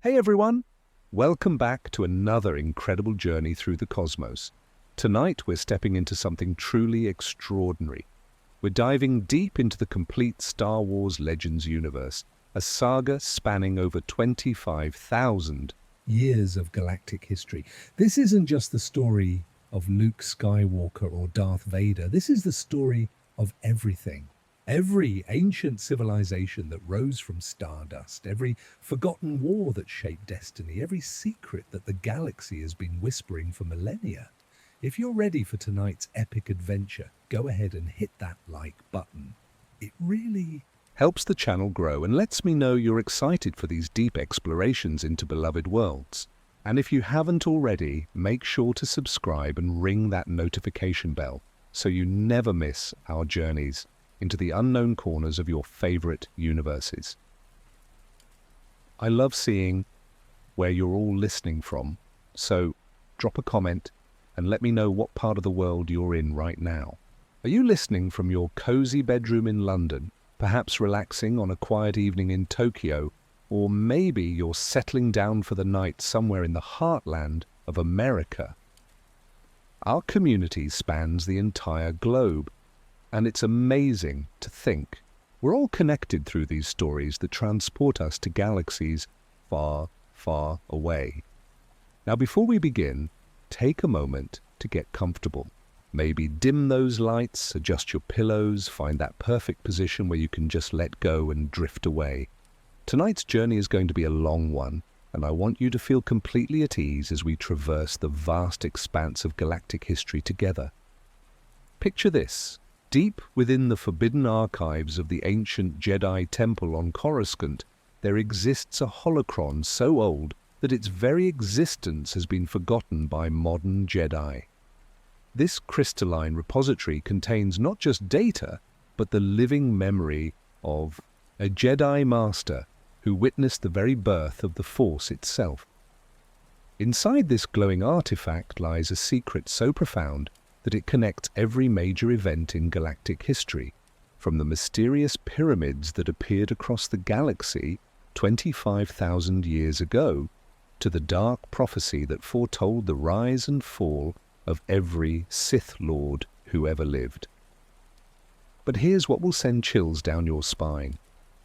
Hey everyone! Welcome back to another incredible journey through the cosmos. Tonight we're stepping into something truly extraordinary. We're diving deep into the complete Star Wars Legends universe, a saga spanning over 25,000 years of galactic history. This isn't just the story of Luke Skywalker or Darth Vader. This is the story of everything. Every ancient civilization that rose from stardust, every forgotten war that shaped destiny, every secret that the galaxy has been whispering for millennia. If you're ready for tonight's epic adventure, go ahead and hit that like button. It really helps the channel grow and lets me know you're excited for these deep explorations into beloved worlds. And if you haven't already, make sure to subscribe and ring that notification bell so you never miss our journeys into the unknown corners of your favorite universes. I love seeing where you're all listening from, so drop a comment and let me know what part of the world you're in right now. Are you listening from your cozy bedroom in London, perhaps relaxing on a quiet evening in Tokyo, or maybe you're settling down for the night somewhere in the heartland of America? Our community spans the entire globe, and it's amazing to think we're all connected through these stories that transport us to galaxies far, far away. Now, before we begin, take a moment to get comfortable. Maybe dim those lights, adjust your pillows, find that perfect position where you can just let go and drift away. Tonight's journey is going to be a long one, and I want you to feel completely at ease as we traverse the vast expanse of galactic history together. Picture this. Deep within the forbidden archives of the ancient Jedi Temple on Coruscant, there exists a holocron so old that its very existence has been forgotten by modern Jedi. This crystalline repository contains not just data, but the living memory of a Jedi Master who witnessed the very birth of the Force itself. Inside this glowing artifact lies a secret so profound that it connects every major event in galactic history, from the mysterious pyramids that appeared across the galaxy 25,000 years ago, to the dark prophecy that foretold the rise and fall of every Sith Lord who ever lived. But here's what will send chills down your spine.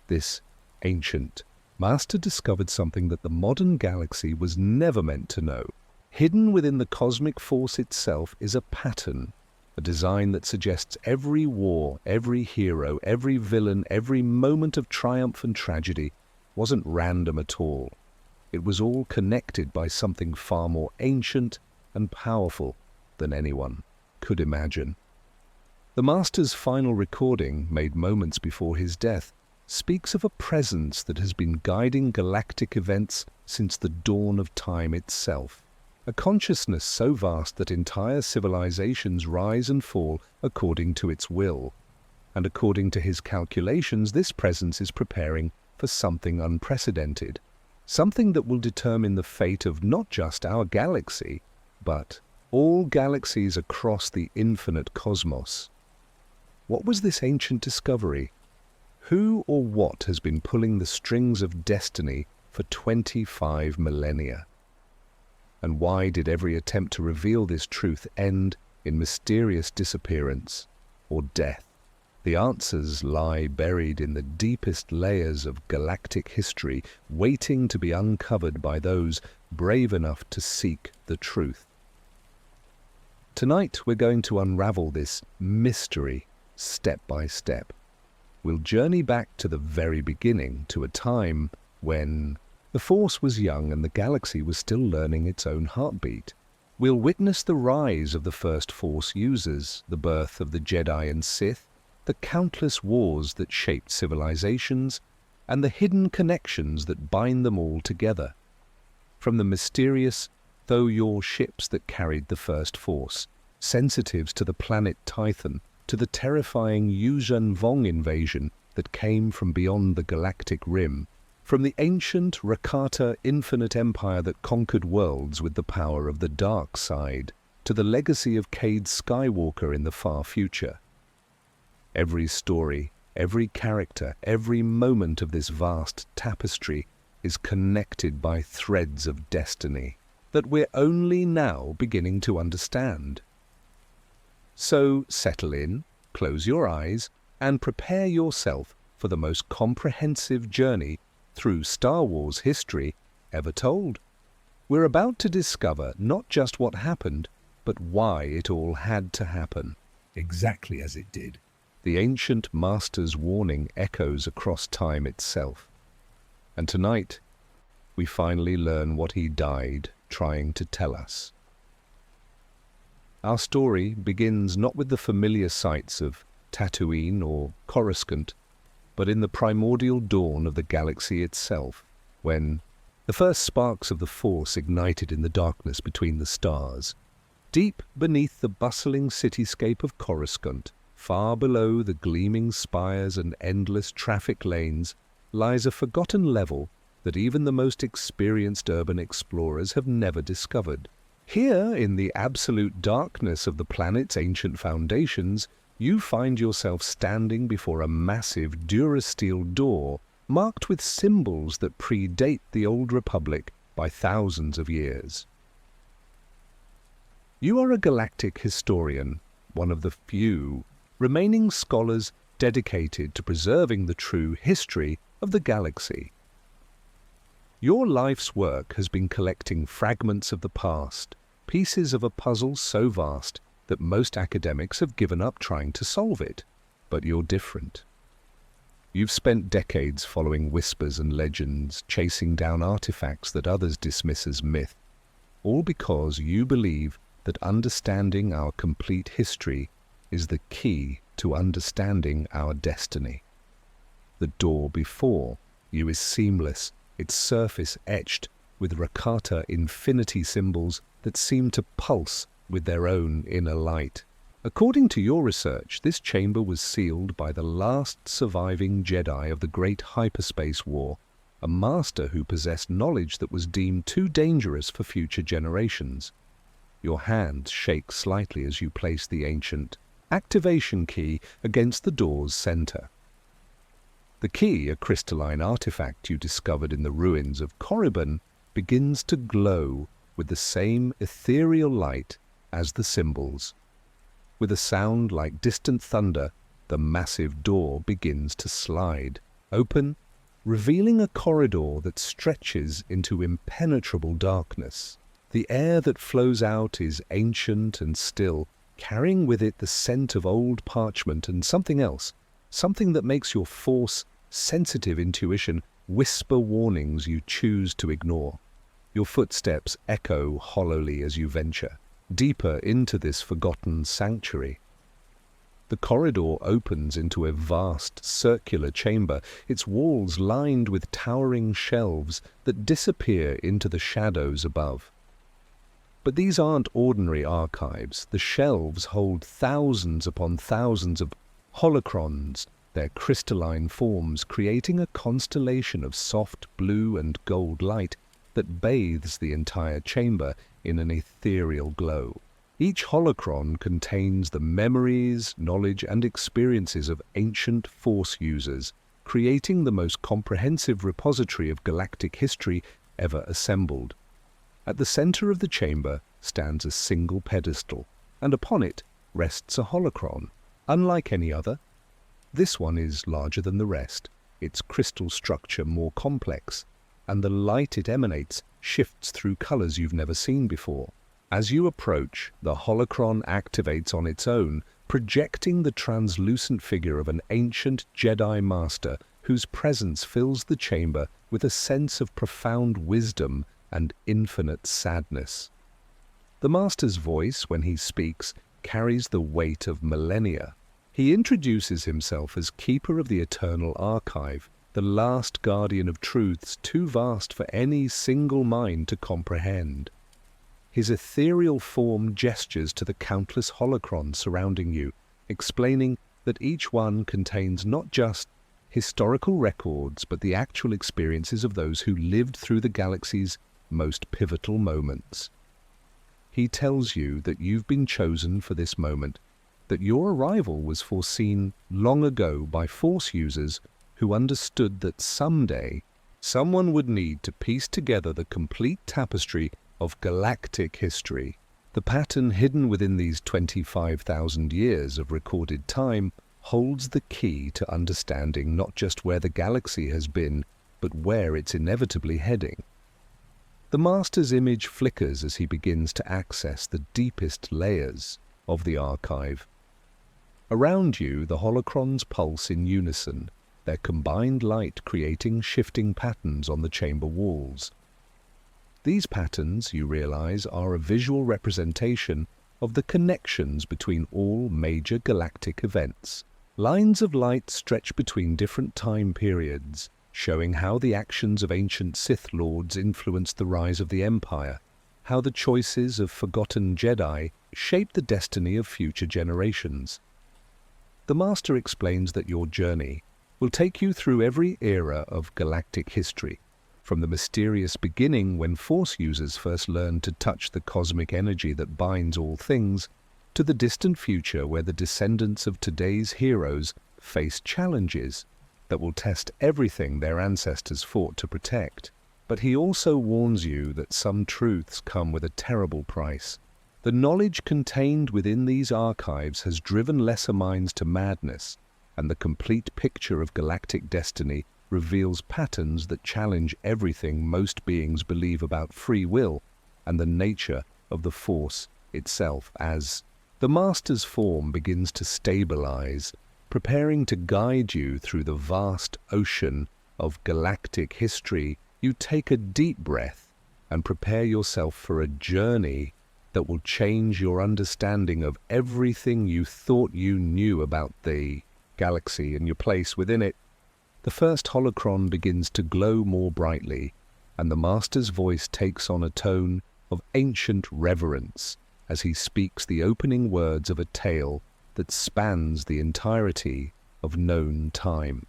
This ancient master discovered something that the modern galaxy was never meant to know. Hidden within the cosmic force itself is a pattern, a design that suggests every war, every hero, every villain, every moment of triumph and tragedy wasn't random at all. It was all connected by something far more ancient and powerful than anyone could imagine. The Master's final recording, made moments before his death, speaks of a presence that has been guiding galactic events since the dawn of time itself. A consciousness so vast that entire civilizations rise and fall according to its will. And according to his calculations, this presence is preparing for something unprecedented. Something that will determine the fate of not just our galaxy, but all galaxies across the infinite cosmos. What was this ancient discovery? Who or what has been pulling the strings of destiny for 25 millennia? And why did every attempt to reveal this truth end in mysterious disappearance or death? The answers lie buried in the deepest layers of galactic history, waiting to be uncovered by those brave enough to seek the truth. Tonight we're going to unravel this mystery step by step. We'll journey back to the very beginning, to a time when the Force was young and the galaxy was still learning its own heartbeat. We'll witness the rise of the first Force users, the birth of the Jedi and Sith, the countless wars that shaped civilizations, and the hidden connections that bind them all together. From the mysterious Thoth ships that carried the first Force, sensitives to the planet Tython, to the terrifying Yuuzhan Vong invasion that came from beyond the galactic rim, from the ancient Rakata infinite empire that conquered worlds with the power of the dark side, to the legacy of Cade Skywalker in the far future. Every story, every character, every moment of this vast tapestry is connected by threads of destiny that we're only now beginning to understand. So settle in, close your eyes, and prepare yourself for the most comprehensive journey through Star Wars history ever told. We're about to discover not just what happened, but why it all had to happen, exactly as it did. The ancient master's warning echoes across time itself. And tonight, we finally learn what he died trying to tell us. Our story begins not with the familiar sights of Tatooine or Coruscant, but in the primordial dawn of the galaxy itself, when the first sparks of the Force ignited in the darkness between the stars. Deep beneath the bustling cityscape of Coruscant, far below the gleaming spires and endless traffic lanes, lies a forgotten level that even the most experienced urban explorers have never discovered. Here, in the absolute darkness of the planet's ancient foundations, you find yourself standing before a massive Durasteel door marked with symbols that predate the Old Republic by thousands of years. You are a galactic historian, one of the few remaining scholars dedicated to preserving the true history of the galaxy. Your life's work has been collecting fragments of the past, pieces of a puzzle so vast that most academics have given up trying to solve it. But you're different. You've spent decades following whispers and legends, chasing down artifacts that others dismiss as myth, all because you believe that understanding our complete history is the key to understanding our destiny. The door before you is seamless, its surface etched with Rakata infinity symbols that seem to pulse with their own inner light. According to your research, this chamber was sealed by the last surviving Jedi of the Great Hyperspace War, a master who possessed knowledge that was deemed too dangerous for future generations. Your hand shakes slightly as you place the ancient activation key against the door's center. The key, a crystalline artifact you discovered in the ruins of Korriban, begins to glow with the same ethereal light as the symbols. With a sound like distant thunder, the massive door begins to slide open, revealing a corridor that stretches into impenetrable darkness. The air that flows out is ancient and still, carrying with it the scent of old parchment and something else, something that makes your Force-sensitive intuition whisper warnings you choose to ignore. Your footsteps echo hollowly as you venture deeper into this forgotten sanctuary. The corridor opens into a vast circular chamber, its walls lined with towering shelves that disappear into the shadows above. But these aren't ordinary archives. The shelves hold thousands upon thousands of holocrons, their crystalline forms creating a constellation of soft blue and gold light that bathes the entire chamber in an ethereal glow. Each holocron contains the memories, knowledge, and experiences of ancient Force users, creating the most comprehensive repository of galactic history ever assembled. At the center of the chamber stands a single pedestal, and upon it rests a holocron, unlike any other. This one is larger than the rest, its crystal structure more complex, and the light it emanates shifts through colors you've never seen before. As you approach, the holocron activates on its own, projecting the translucent figure of an ancient Jedi Master whose presence fills the chamber with a sense of profound wisdom and infinite sadness. The Master's voice, when he speaks, carries the weight of millennia. He introduces himself as Keeper of the Eternal Archive, the last guardian of truths too vast for any single mind to comprehend. His ethereal form gestures to the countless holocrons surrounding you, explaining that each one contains not just historical records, but the actual experiences of those who lived through the galaxy's most pivotal moments. He tells you that you've been chosen for this moment, that your arrival was foreseen long ago by Force users who understood that someday someone would need to piece together the complete tapestry of galactic history. The pattern hidden within these 25,000 years of recorded time holds the key to understanding not just where the galaxy has been, but where it's inevitably heading. The Master's image flickers as he begins to access the deepest layers of the archive. Around you, the holocrons pulse in unison, their combined light creating shifting patterns on the chamber walls. These patterns, you realize, are a visual representation of the connections between all major galactic events. Lines of light stretch between different time periods, showing how the actions of ancient Sith Lords influenced the rise of the Empire, how the choices of forgotten Jedi shaped the destiny of future generations. The Master explains that your journey will take you through every era of galactic history, from the mysterious beginning when Force users first learned to touch the cosmic energy that binds all things, to the distant future where the descendants of today's heroes face challenges that will test everything their ancestors fought to protect. But he also warns you that some truths come with a terrible price. The knowledge contained within these archives has driven lesser minds to madness, and the complete picture of galactic destiny reveals patterns that challenge everything most beings believe about free will and the nature of the Force itself. As the Master's form begins to stabilize, preparing to guide you through the vast ocean of galactic history, you take a deep breath and prepare yourself for a journey that will change your understanding of everything you thought you knew about the galaxy and your place within it. The first holocron begins to glow more brightly, and the Master's voice takes on a tone of ancient reverence as he speaks the opening words of a tale that spans the entirety of known time.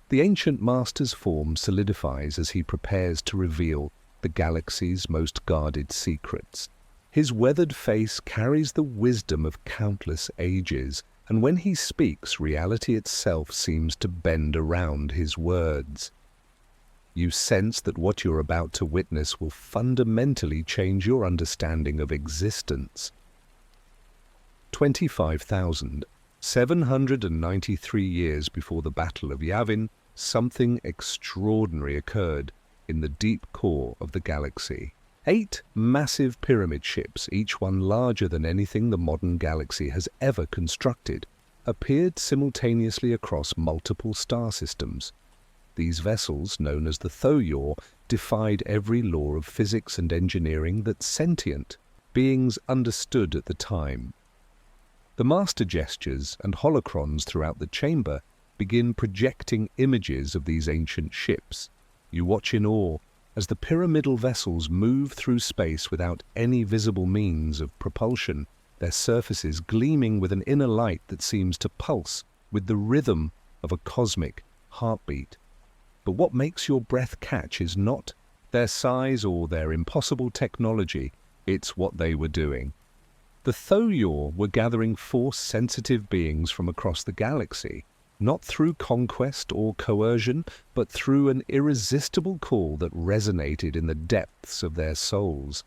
The ancient Master's form solidifies as he prepares to reveal the galaxy's most guarded secrets. His weathered face carries the wisdom of countless ages, and when he speaks, reality itself seems to bend around his words. You sense that what you're about to witness will fundamentally change your understanding of existence. 25,793 years before the Battle of Yavin, something extraordinary occurred in the deep core of the galaxy. 8 massive pyramid ships, each one larger than anything the modern galaxy has ever constructed, appeared simultaneously across multiple star systems. These vessels, known as the Thoyor, defied every law of physics and engineering that sentient beings understood at the time. The Master gestures and holocrons throughout the chamber begin projecting images of these ancient ships. You watch in awe as the pyramidal vessels move through space without any visible means of propulsion, their surfaces gleaming with an inner light that seems to pulse with the rhythm of a cosmic heartbeat. But what makes your breath catch is not their size or their impossible technology, it's what they were doing. The Thoyor were gathering Force-sensitive beings from across the galaxy, not through conquest or coercion, but through an irresistible call that resonated in the depths of their souls.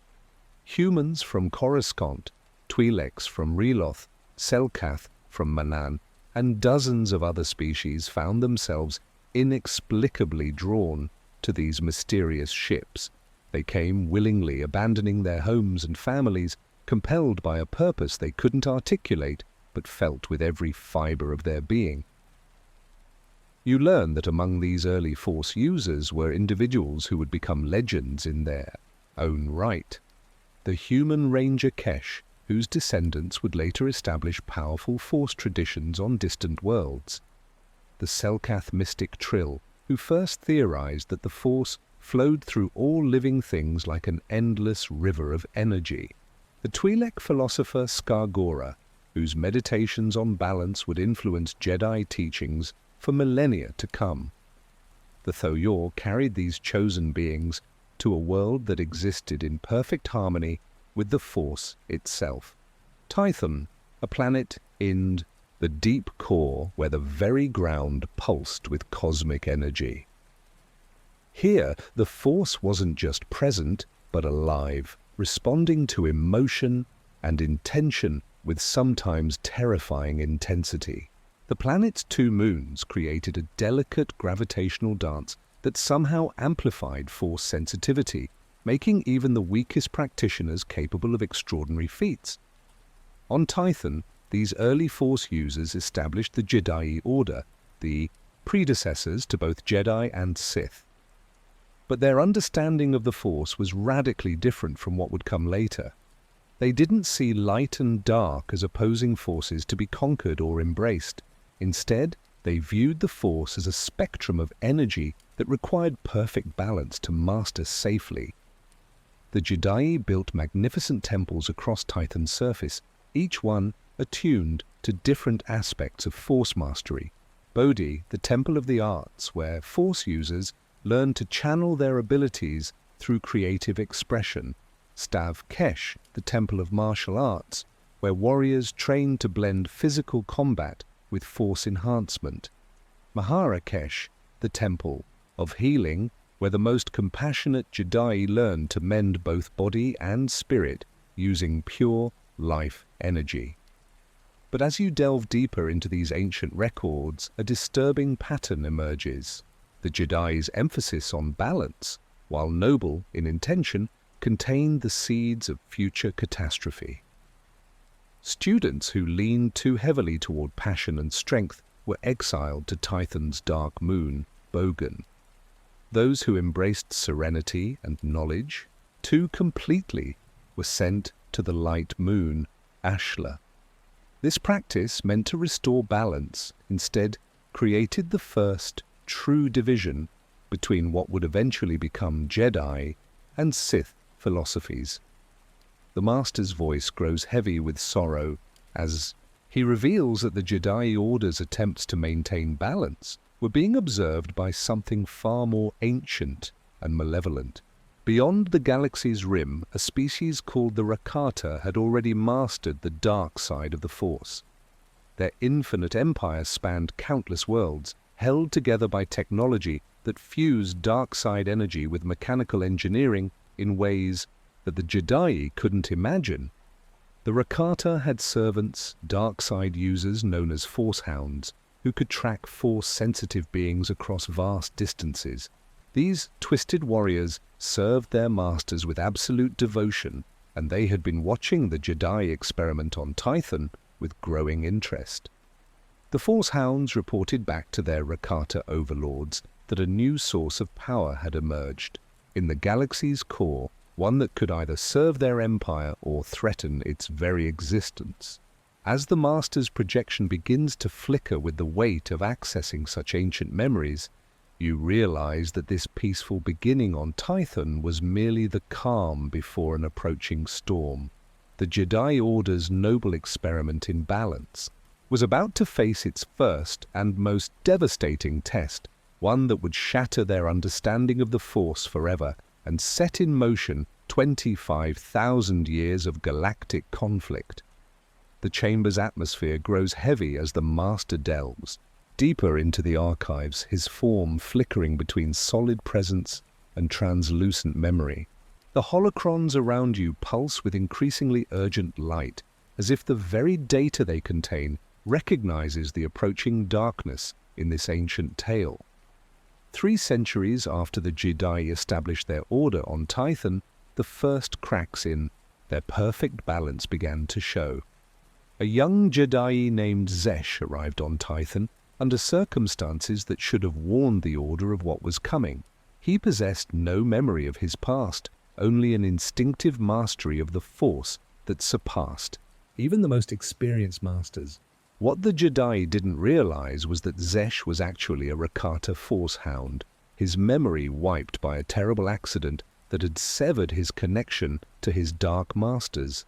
Humans from Coruscant, Twi'leks from Reloth, Selkath from Manaan, and dozens of other species found themselves inexplicably drawn to these mysterious ships. They came willingly, abandoning their homes and families, compelled by a purpose they couldn't articulate, but felt with every fiber of their being. You learn that among these early Force users were individuals who would become legends in their own right. The human Ranger Kesh, whose descendants would later establish powerful Force traditions on distant worlds. The Selkath mystic Trill, who first theorized that the Force flowed through all living things like an endless river of energy. The Twi'lek philosopher Skargora, whose meditations on balance would influence Jedi teachings for millennia to come. The Thoyor carried these chosen beings to a world that existed in perfect harmony with the Force itself. Tython, a planet in the deep core where the very ground pulsed with cosmic energy. Here, the Force wasn't just present, but alive, responding to emotion and intention with sometimes terrifying intensity. The planet's two moons created a delicate gravitational dance that somehow amplified Force sensitivity, making even the weakest practitioners capable of extraordinary feats. On Tython, these early Force users established the Jedi Order, the predecessors to both Jedi and Sith. But their understanding of the Force was radically different from what would come later. They didn't see light and dark as opposing forces to be conquered or embraced. Instead, they viewed the Force as a spectrum of energy that required perfect balance to master safely. The Jedi built magnificent temples across Tython's surface, each one attuned to different aspects of Force mastery. Bodhi, the Temple of the Arts, where Force users learned to channel their abilities through creative expression. Stav Kesh, the Temple of Martial Arts, where warriors trained to blend physical combat with Force enhancement. Mahara Kesh, the Temple of Healing, where the most compassionate Jedi learned to mend both body and spirit using pure life energy. But as you delve deeper into these ancient records, a disturbing pattern emerges. The Jedi's emphasis on balance, while noble in intention, contained the seeds of future catastrophe. Students who leaned too heavily toward passion and strength were exiled to Tython's dark moon, Bogan. Those who embraced serenity and knowledge too completely were sent to the light moon, Ashla. This practice, meant to restore balance, instead created the first true division between what would eventually become Jedi and Sith philosophies. The Master's voice grows heavy with sorrow as he reveals that the Jedi Order's attempts to maintain balance were being observed by something far more ancient and malevolent. Beyond the galaxy's rim, a species called the Rakata had already mastered the dark side of the Force. Their infinite empire spanned countless worlds, held together by technology that fused dark side energy with mechanical engineering in ways that the Jedi couldn't imagine. The Rakata had servants, dark side users known as Force Hounds, who could track Force-sensitive beings across vast distances. These twisted warriors served their masters with absolute devotion, and they had been watching the Jedi experiment on Tython with growing interest. The Force Hounds reported back to their Rakata overlords that a new source of power had emerged in the galaxy's core, one that could either serve their empire or threaten its very existence. As the Master's projection begins to flicker with the weight of accessing such ancient memories, you realize that this peaceful beginning on Tython was merely the calm before an approaching storm. The Jedi Order's noble experiment in balance was about to face its first and most devastating test, one that would shatter their understanding of the Force forever and set in motion 25,000 years of galactic conflict. The chamber's atmosphere grows heavy as the Master delves deeper into the archives, his form flickering between solid presence and translucent memory. The holocrons around you pulse with increasingly urgent light, as if the very data they contain recognizes the approaching darkness in this ancient tale. 3 centuries after the Jedi established their order on Tython, the first cracks in their perfect balance began to show. A young Jedi named Zesh arrived on Tython under circumstances that should have warned the Order of what was coming. He possessed no memory of his past, only an instinctive mastery of the Force that surpassed even the most experienced masters. What the Jedi didn't realize was that Zesh was actually a Rakata Force Hound, his memory wiped by a terrible accident that had severed his connection to his Dark Masters.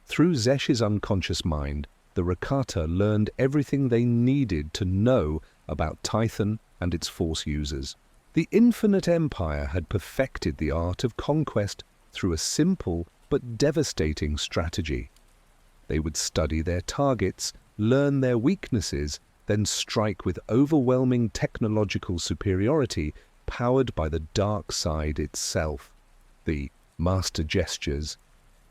Through Zesh's unconscious mind, the Rakata learned everything they needed to know about Tython and its Force users. The Infinite Empire had perfected the art of conquest through a simple but devastating strategy. They would study their targets, learn their weaknesses, then strike with overwhelming technological superiority powered by the dark side itself, the master gestures,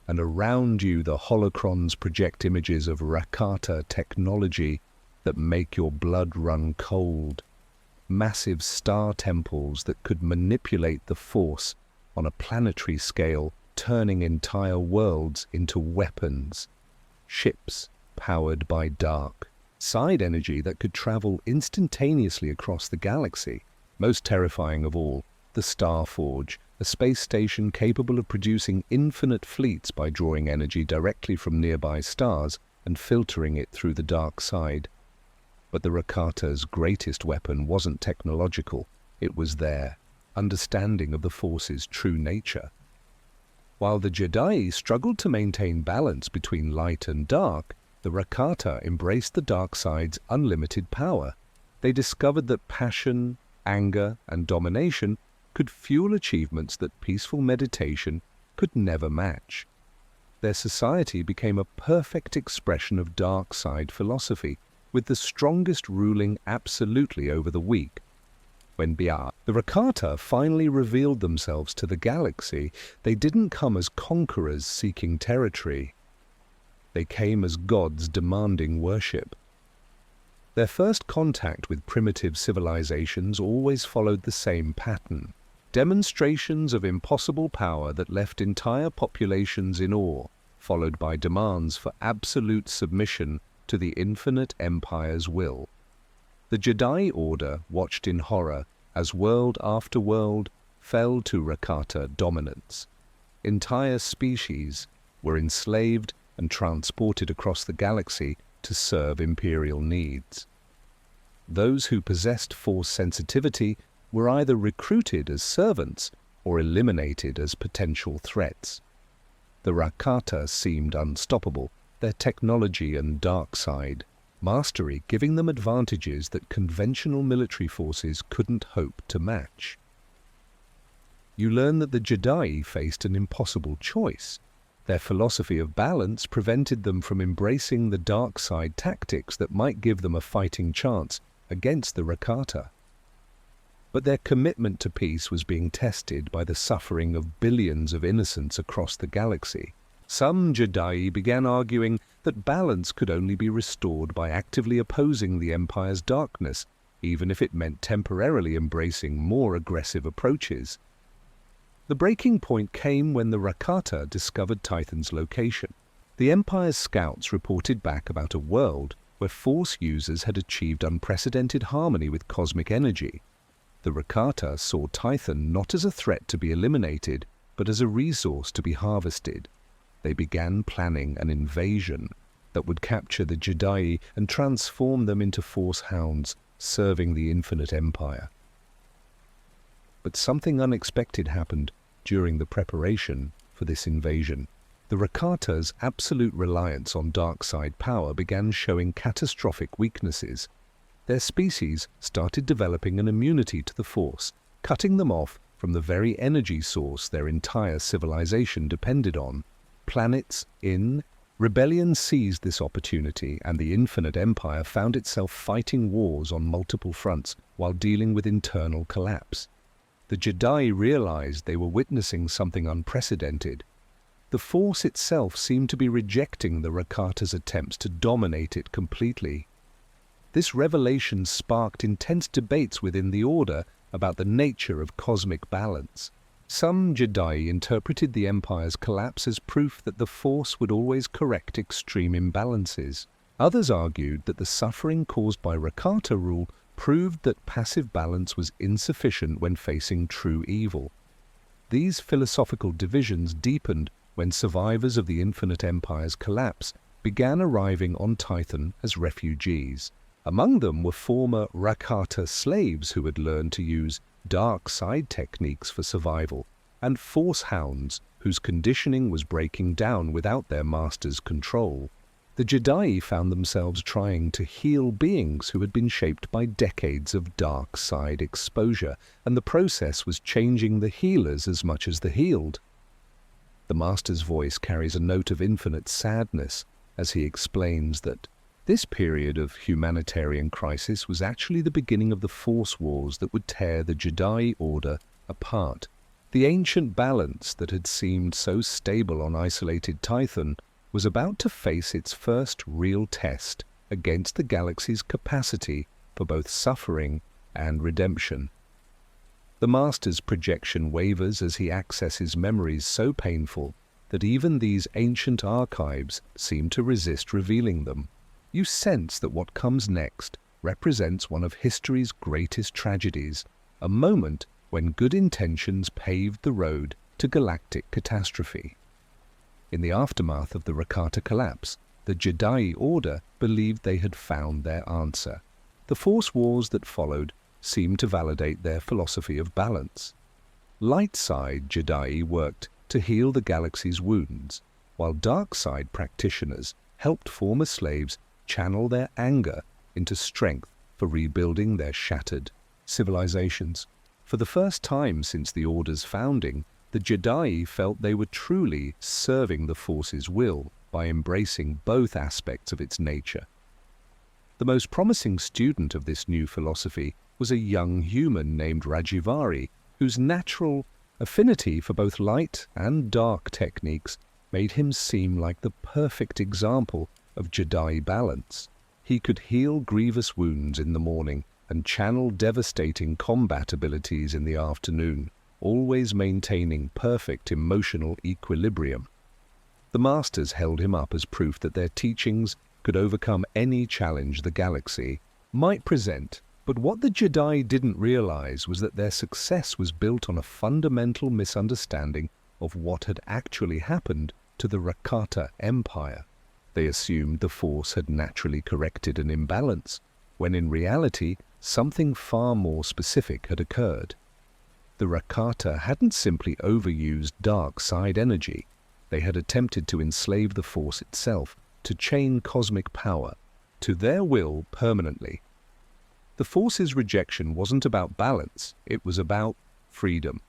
and around you the holocrons project images of Rakata technology that make your blood run cold. Massive star temples that could manipulate the force on a planetary scale, turning entire worlds into weapons. Ships powered by dark side energy that could travel instantaneously across the galaxy. Most terrifying of all, the Starforge, a space station capable of producing infinite fleets by drawing energy directly from nearby stars and filtering it through the dark side. But the Rakata's greatest weapon wasn't technological, it was their understanding of the Force's true nature. While the Jedi struggled to maintain balance between light and dark, the Rakata embraced the dark side's unlimited power. They discovered that passion, anger, and domination could fuel achievements that peaceful meditation could never match. Their society became a perfect expression of dark side philosophy, with the strongest ruling absolutely over the weak. When the Rakata finally revealed themselves to the galaxy, they didn't come as conquerors seeking territory. They came as gods demanding worship. Their first contact with primitive civilizations always followed the same pattern: demonstrations of impossible power that left entire populations in awe, followed by demands for absolute submission to the infinite empire's will. The Jedi Order watched in horror as world after world fell to Rakata dominance. Entire species were enslaved and transported across the galaxy to serve imperial needs. Those who possessed Force sensitivity were either recruited as servants or eliminated as potential threats. The Rakata seemed unstoppable, their technology and dark side mastery giving them advantages that conventional military forces couldn't hope to match. You learn that the Jedi faced an impossible choice. Their philosophy of balance prevented them from embracing the dark side tactics that might give them a fighting chance against the Rakata. But their commitment to peace was being tested by the suffering of billions of innocents across the galaxy. Some Jedi began arguing that balance could only be restored by actively opposing the Empire's darkness, even if it meant temporarily embracing more aggressive approaches. The breaking point came when the Rakata discovered Tython's location. The Empire's scouts reported back about a world where Force users had achieved unprecedented harmony with cosmic energy. The Rakata saw Tython not as a threat to be eliminated, but as a resource to be harvested. They began planning an invasion that would capture the Jedi and transform them into Force hounds, serving the infinite Empire. But something unexpected happened during the preparation for this invasion. The Rakata's absolute reliance on dark side power began showing catastrophic weaknesses. Their species started developing an immunity to the Force, cutting them off from the very energy source their entire civilization depended on. Planets in rebellion seized this opportunity, and the infinite Empire found itself fighting wars on multiple fronts while dealing with internal collapse. The Jedi realized they were witnessing something unprecedented. The Force itself seemed to be rejecting the Rakata's attempts to dominate it completely. This revelation sparked intense debates within the Order about the nature of cosmic balance. Some Jedi interpreted the Empire's collapse as proof that the Force would always correct extreme imbalances. Others argued that the suffering caused by Rakata rule proved that passive balance was insufficient when facing true evil. These philosophical divisions deepened when survivors of the Infinite Empire's collapse began arriving on Tython as refugees. Among them were former Rakata slaves who had learned to use dark side techniques for survival, and Force hounds whose conditioning was breaking down without their master's control. The Jedi found themselves trying to heal beings who had been shaped by decades of dark side exposure, and the process was changing the healers as much as the healed. The master's voice carries a note of infinite sadness as he explains that This period of humanitarian crisis was actually the beginning of the Force Wars that would tear the Jedi Order apart. The ancient balance that had seemed so stable on isolated Tython was about to face its first real test against the galaxy's capacity for both suffering and redemption. The Master's projection wavers as he accesses memories so painful that even these ancient archives seem to resist revealing them. You sense that what comes next represents one of history's greatest tragedies, a moment when good intentions paved the road to galactic catastrophe. In the aftermath of the Rakata collapse, the Jedi Order believed they had found their answer. The Force Wars that followed seemed to validate their philosophy of balance. Light side Jedi worked to heal the galaxy's wounds, while dark side practitioners helped former slaves channel their anger into strength for rebuilding their shattered civilizations. For the first time since the Order's founding, the Jedi felt they were truly serving the Force's will by embracing both aspects of its nature. The most promising student of this new philosophy was a young human named Rajivari, whose natural affinity for both light and dark techniques made him seem like the perfect example of Jedi balance. He could heal grievous wounds in the morning and channel devastating combat abilities in the afternoon, always maintaining perfect emotional equilibrium. The Masters held him up as proof that their teachings could overcome any challenge the galaxy might present, but what the Jedi didn't realize was that their success was built on a fundamental misunderstanding of what had actually happened to the Rakata Empire. They assumed the Force had naturally corrected an imbalance, when in reality something far more specific had occurred. The Rakata hadn't simply overused dark side energy, they had attempted to enslave the Force itself, to chain cosmic power to their will permanently. The Force's rejection wasn't about balance, it was about freedom.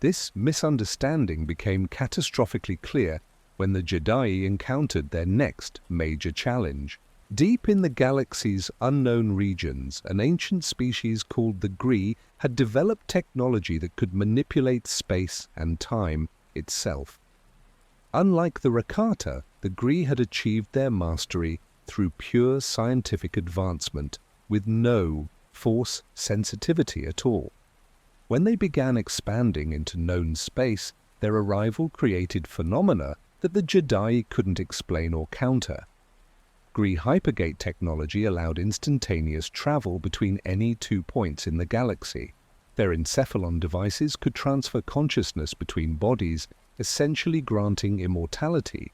This misunderstanding became catastrophically clear when the Jedi encountered their next major challenge. Deep in the galaxy's unknown regions, an ancient species called the Gree had developed technology that could manipulate space and time itself. Unlike the Rakata, the Gree had achieved their mastery through pure scientific advancement, with no Force sensitivity at all. When they began expanding into known space, their arrival created phenomena that the Jedi couldn't explain or counter. Gree Hypergate technology allowed instantaneous travel between any 2 points in the galaxy. Their encephalon devices could transfer consciousness between bodies, essentially granting immortality.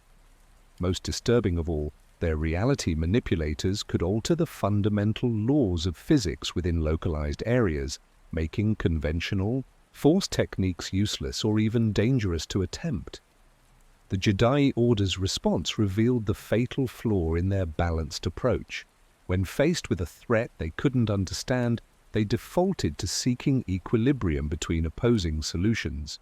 Most disturbing of all, their reality manipulators could alter the fundamental laws of physics within localized areas, making conventional Force techniques useless or even dangerous to attempt. The Jedi Order's response revealed the fatal flaw in their balanced approach. When faced with a threat they couldn't understand, they defaulted to seeking equilibrium between opposing solutions.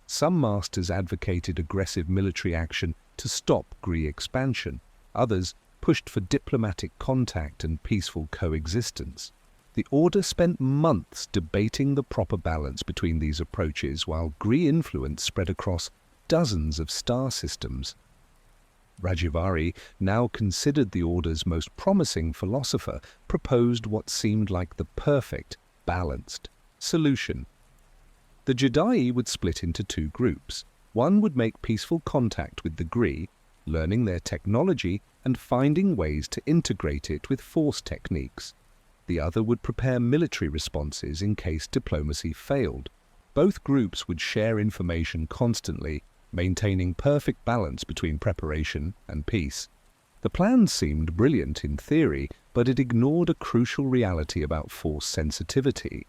Some masters advocated aggressive military action to stop Gree expansion. Others pushed for diplomatic contact and peaceful coexistence. The Order spent months debating the proper balance between these approaches, while Gree influence spread across dozens of star systems. Rajivari, now considered the Order's most promising philosopher, proposed what seemed like the perfect, balanced solution. The Jedi would split into 2 groups. One would make peaceful contact with the Gree, learning their technology and finding ways to integrate it with Force techniques. The other would prepare military responses in case diplomacy failed. Both groups would share information constantly, maintaining perfect balance between preparation and peace. The plan seemed brilliant in theory, but it ignored a crucial reality about Force sensitivity.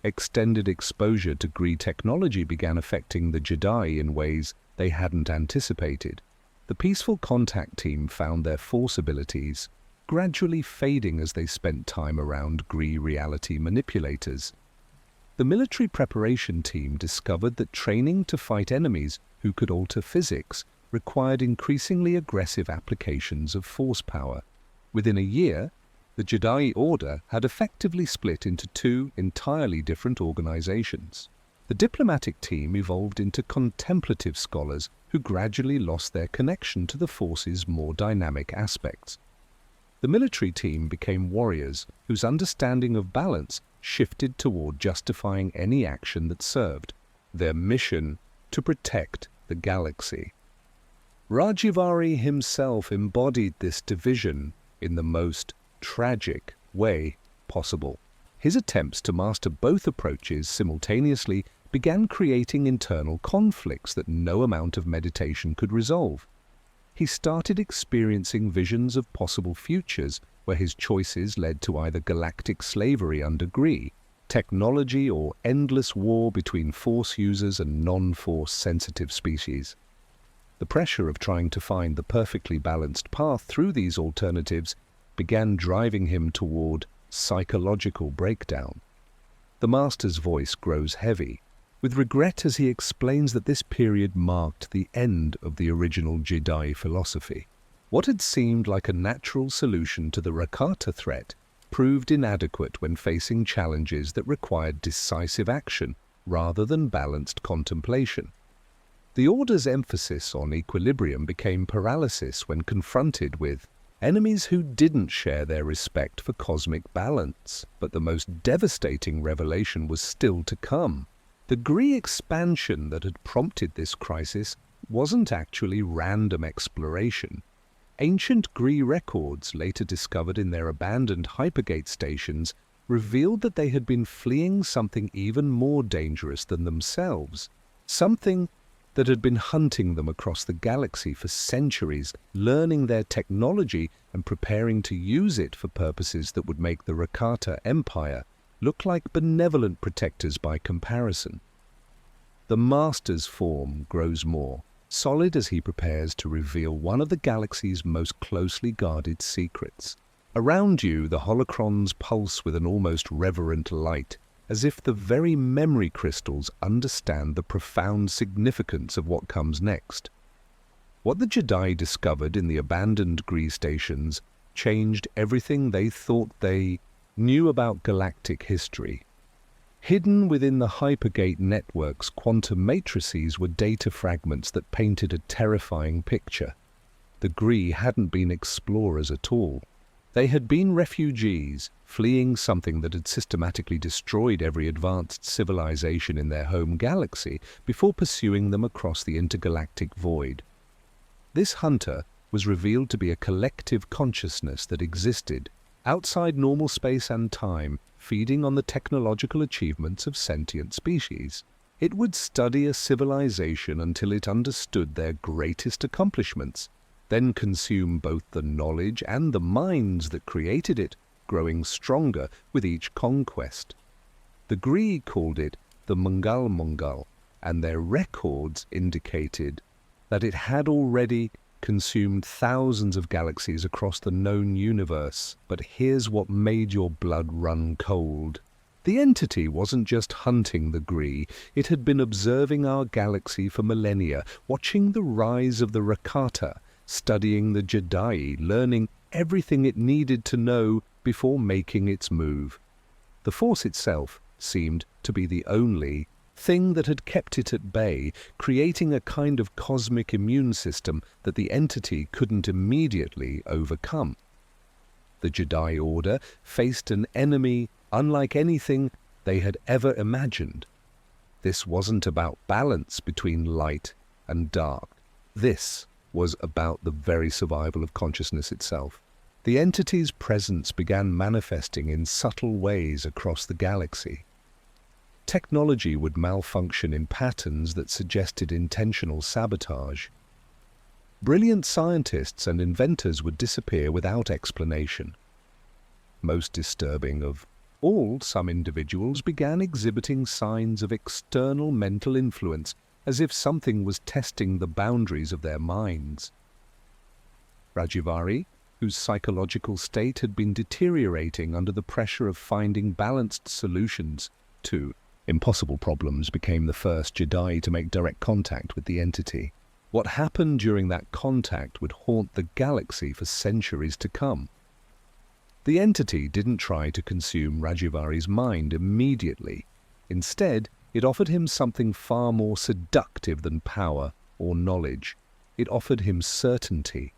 Extended exposure to Gree technology began affecting the Jedi in ways they hadn't anticipated. The Peaceful Contact team found their Force abilities gradually fading as they spent time around Gree reality manipulators. The military preparation team discovered that training to fight enemies who could alter physics required increasingly aggressive applications of Force power. Within a year, the Jedi Order had effectively split into two entirely different organizations. The diplomatic team evolved into contemplative scholars who gradually lost their connection to the Force's more dynamic aspects. The military team became warriors whose understanding of balance shifted toward justifying any action that served their mission to protect the galaxy. Rajivary himself embodied this division in the most tragic way possible. His attempts to master both approaches simultaneously began creating internal conflicts that no amount of meditation could resolve. He started experiencing visions of possible futures where his choices led to either galactic slavery under Gree, technology, or endless war between Force users and non-Force sensitive species. The pressure of trying to find the perfectly balanced path through these alternatives began driving him toward psychological breakdown. The Master's voice grows heavy, with regret as he explains that this period marked the end of the original Jedi philosophy. What had seemed like a natural solution to the Rakata threat proved inadequate when facing challenges that required decisive action rather than balanced contemplation. The Order's emphasis on equilibrium became paralysis when confronted with enemies who didn't share their respect for cosmic balance. But the most devastating revelation was still to come. The Gree expansion that had prompted this crisis wasn't actually random exploration. Ancient Gree records, later discovered in their abandoned hypergate stations, revealed that they had been fleeing something even more dangerous than themselves, something that had been hunting them across the galaxy for centuries, learning their technology and preparing to use it for purposes that would make the Rakata Empire look like benevolent protectors by comparison. The Master's form grows more solid as he prepares to reveal one of the galaxy's most closely guarded secrets. Around you, the holocrons pulse with an almost reverent light, as if the very memory crystals understand the profound significance of what comes next. What the Jedi discovered in the abandoned Gree stations changed everything they thought they knew about galactic history. Hidden within the Hypergate network's quantum matrices were data fragments that painted a terrifying picture. The Gree hadn't been explorers at all. They had been refugees, fleeing something that had systematically destroyed every advanced civilization in their home galaxy before pursuing them across the intergalactic void. This hunter was revealed to be a collective consciousness that existed outside normal space and time, feeding on the technological achievements of sentient species. It would study a civilization until it understood their greatest accomplishments, then consume both the knowledge and the minds that created it, growing stronger with each conquest. The Gree called it the Mungal Mungal, and their records indicated that it had already consumed thousands of galaxies across the known universe. But here's what made your blood run cold. The entity wasn't just hunting the Gree, it had been observing our galaxy for millennia, watching the rise of the Rakata, studying the Jedi, learning everything it needed to know before making its move. The Force itself seemed to be the only thing that had kept it at bay, creating a kind of cosmic immune system that the entity couldn't immediately overcome. The Jedi Order faced an enemy unlike anything they had ever imagined. This wasn't about balance between light and dark. This was about the very survival of consciousness itself. The entity's presence began manifesting in subtle ways across the galaxy. Technology would malfunction in patterns that suggested intentional sabotage. Brilliant scientists and inventors would disappear without explanation. Most disturbing of all, some individuals began exhibiting signs of external mental influence, as if something was testing the boundaries of their minds. Rajivary, whose psychological state had been deteriorating under the pressure of finding balanced solutions to impossible problems, became the first Jedi to make direct contact with the entity. What happened during that contact would haunt the galaxy for centuries to come. The entity didn't try to consume Rajivari's mind immediately. Instead, it offered him something far more seductive than power or knowledge. It offered him certainty.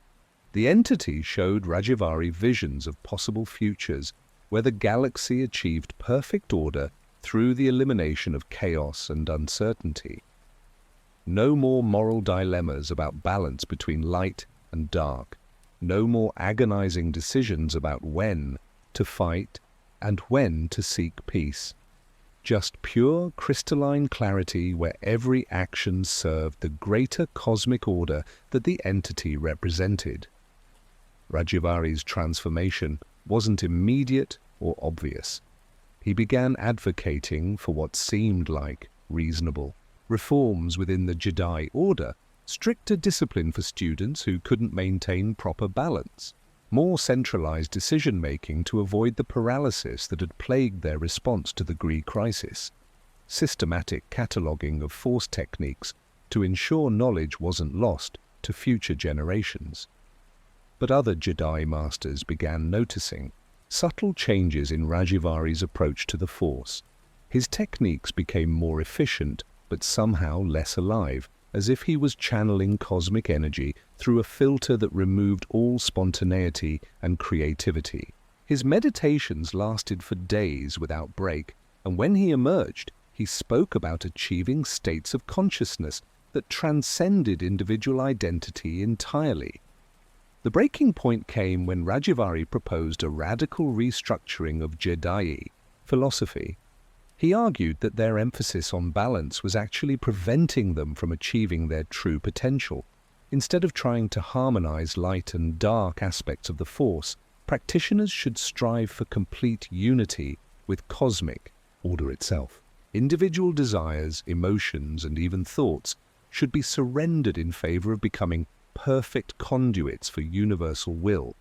The entity showed Rajivari visions of possible futures where the galaxy achieved perfect order through the elimination of chaos and uncertainty. No more moral dilemmas about balance between light and dark. No more agonizing decisions about when to fight and when to seek peace. Just pure crystalline clarity where every action served the greater cosmic order that the entity represented. Rajivari's transformation wasn't immediate or obvious. He began advocating for what seemed like reasonable reforms within the Jedi Order, stricter discipline for students who couldn't maintain proper balance, more centralized decision-making to avoid the paralysis that had plagued their response to the Gree crisis, systematic cataloging of force techniques to ensure knowledge wasn't lost to future generations. But other Jedi Masters began noticing subtle changes in Rajivari's approach to the Force. His techniques became more efficient, but somehow less alive, as if he was channeling cosmic energy through a filter that removed all spontaneity and creativity. His meditations lasted for days without break, and when he emerged, he spoke about achieving states of consciousness that transcended individual identity entirely. The breaking point came when Rajivari proposed a radical restructuring of Jedi philosophy. He argued that their emphasis on balance was actually preventing them from achieving their true potential. Instead of trying to harmonize light and dark aspects of the Force, practitioners should strive for complete unity with cosmic order itself. Individual desires, emotions, and even thoughts should be surrendered in favor of becoming perfect conduits for universal will.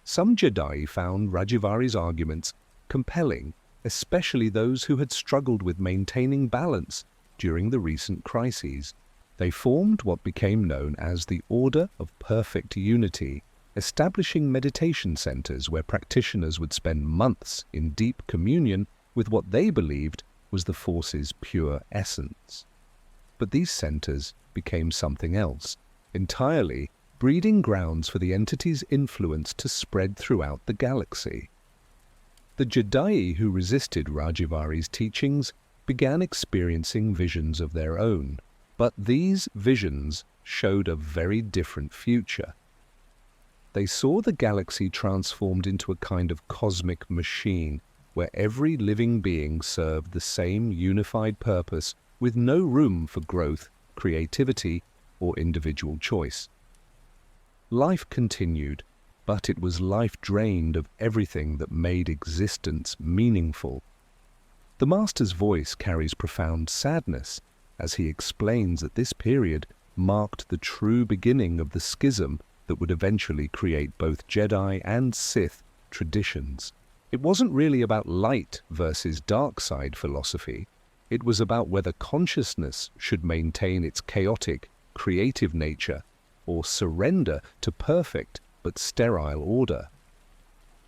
Some Jedi found Rajivari's arguments compelling, especially those who had struggled with maintaining balance during the recent crises. They formed what became known as the Order of Perfect Unity, establishing meditation centers where practitioners would spend months in deep communion with what they believed was the Force's pure essence. But these centers became something else entirely, breeding grounds for the entity's influence to spread throughout the galaxy. The Jedi who resisted Rajivari's teachings began experiencing visions of their own, but these visions showed a very different future. They saw the galaxy transformed into a kind of cosmic machine where every living being served the same unified purpose with no room for growth, creativity, or individual choice. Life continued, but it was life drained of everything that made existence meaningful. The Master's voice carries profound sadness as he explains that this period marked the true beginning of the schism that would eventually create both Jedi and Sith traditions. It wasn't really about light versus dark side philosophy. It was about whether consciousness should maintain its chaotic, creative nature or surrender to perfect but sterile order.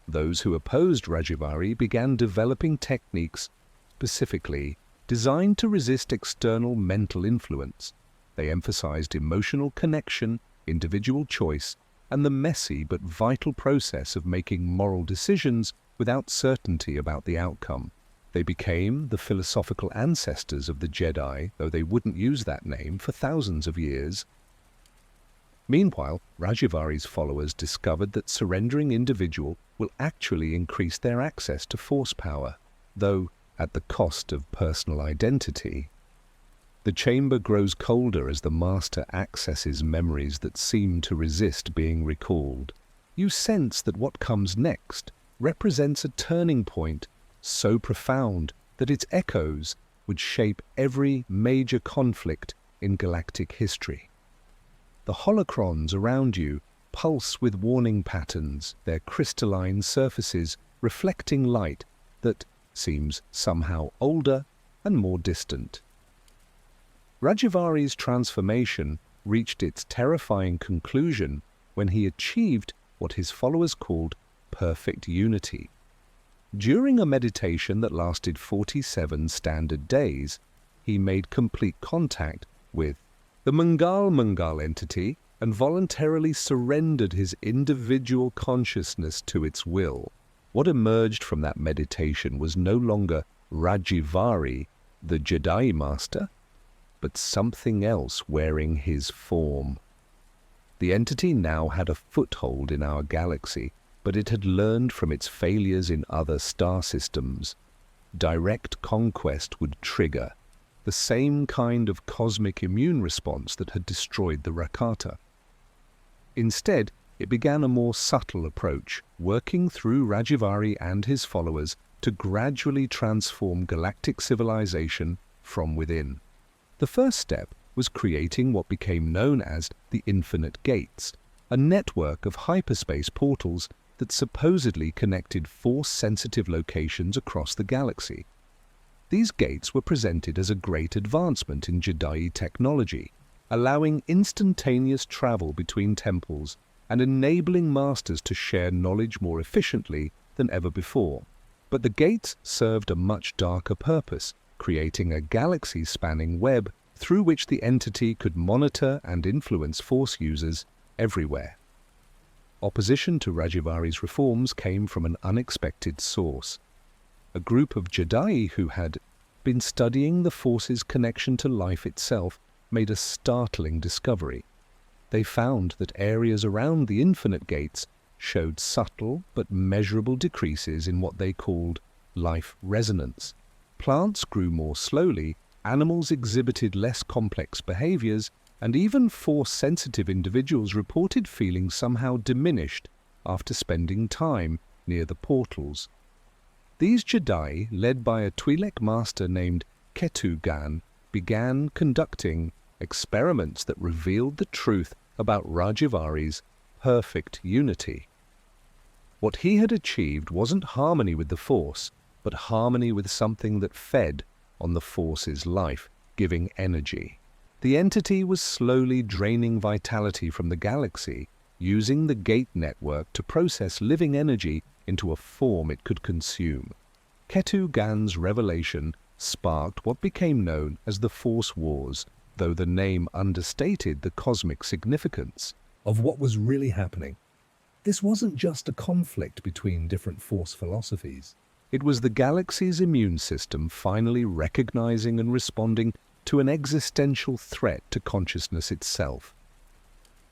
Those who opposed Rajivari began developing techniques specifically designed to resist external mental influence. They emphasized emotional connection, individual choice, and the messy but vital process of making moral decisions without certainty about the outcome. They became the philosophical ancestors of the Jedi, though they wouldn't use that name for thousands of years. Meanwhile, Rajivari's followers discovered that surrendering individual will actually increase their access to force power, though at the cost of personal identity. The chamber grows colder as the Master accesses memories that seem to resist being recalled. You sense that what comes next represents a turning point so profound that its echoes would shape every major conflict in galactic history. The holocrons around you pulse with warning patterns, their crystalline surfaces reflecting light that seems somehow older and more distant. Rajivari's transformation reached its terrifying conclusion when he achieved what his followers called perfect unity. During a meditation that lasted 47 standard days, he made complete contact with the Mangal entity and voluntarily surrendered his individual consciousness to its will. What emerged from that meditation was no longer Rajivari, the Jedi Master, but something else wearing his form. The entity now had a foothold in our galaxy, but it had learned from its failures in other star systems. Direct conquest would trigger the same kind of cosmic immune response that had destroyed the Rakata. Instead, it began a more subtle approach, working through Rajivari and his followers to gradually transform galactic civilization from within. The first step was creating what became known as the Infinite Gates, a network of hyperspace portals that supposedly connected force-sensitive locations across the galaxy. These gates were presented as a great advancement in Jedi technology, allowing instantaneous travel between temples and enabling masters to share knowledge more efficiently than ever before. But the gates served a much darker purpose, creating a galaxy-spanning web through which the entity could monitor and influence Force users everywhere. Opposition to Rajivari's reforms came from an unexpected source. A group of Jedi who had been studying the Force's connection to life itself made a startling discovery. They found that areas around the Infinite Gates showed subtle but measurable decreases in what they called life resonance. Plants grew more slowly, animals exhibited less complex behaviors, and even Force-sensitive individuals reported feeling somehow diminished after spending time near the portals. These Jedi, led by a Twi'lek master named Ketu Gan, began conducting experiments that revealed the truth about Rajivari's perfect unity. What he had achieved wasn't harmony with the Force, but harmony with something that fed on the Force's life-giving energy. The entity was slowly draining vitality from the galaxy, using the gate network to process living energy into a form it could consume. Ketu Gan's revelation sparked what became known as the Force Wars, though the name understated the cosmic significance of what was really happening. This wasn't just a conflict between different Force philosophies. It was the galaxy's immune system finally recognizing and responding to an existential threat to consciousness itself.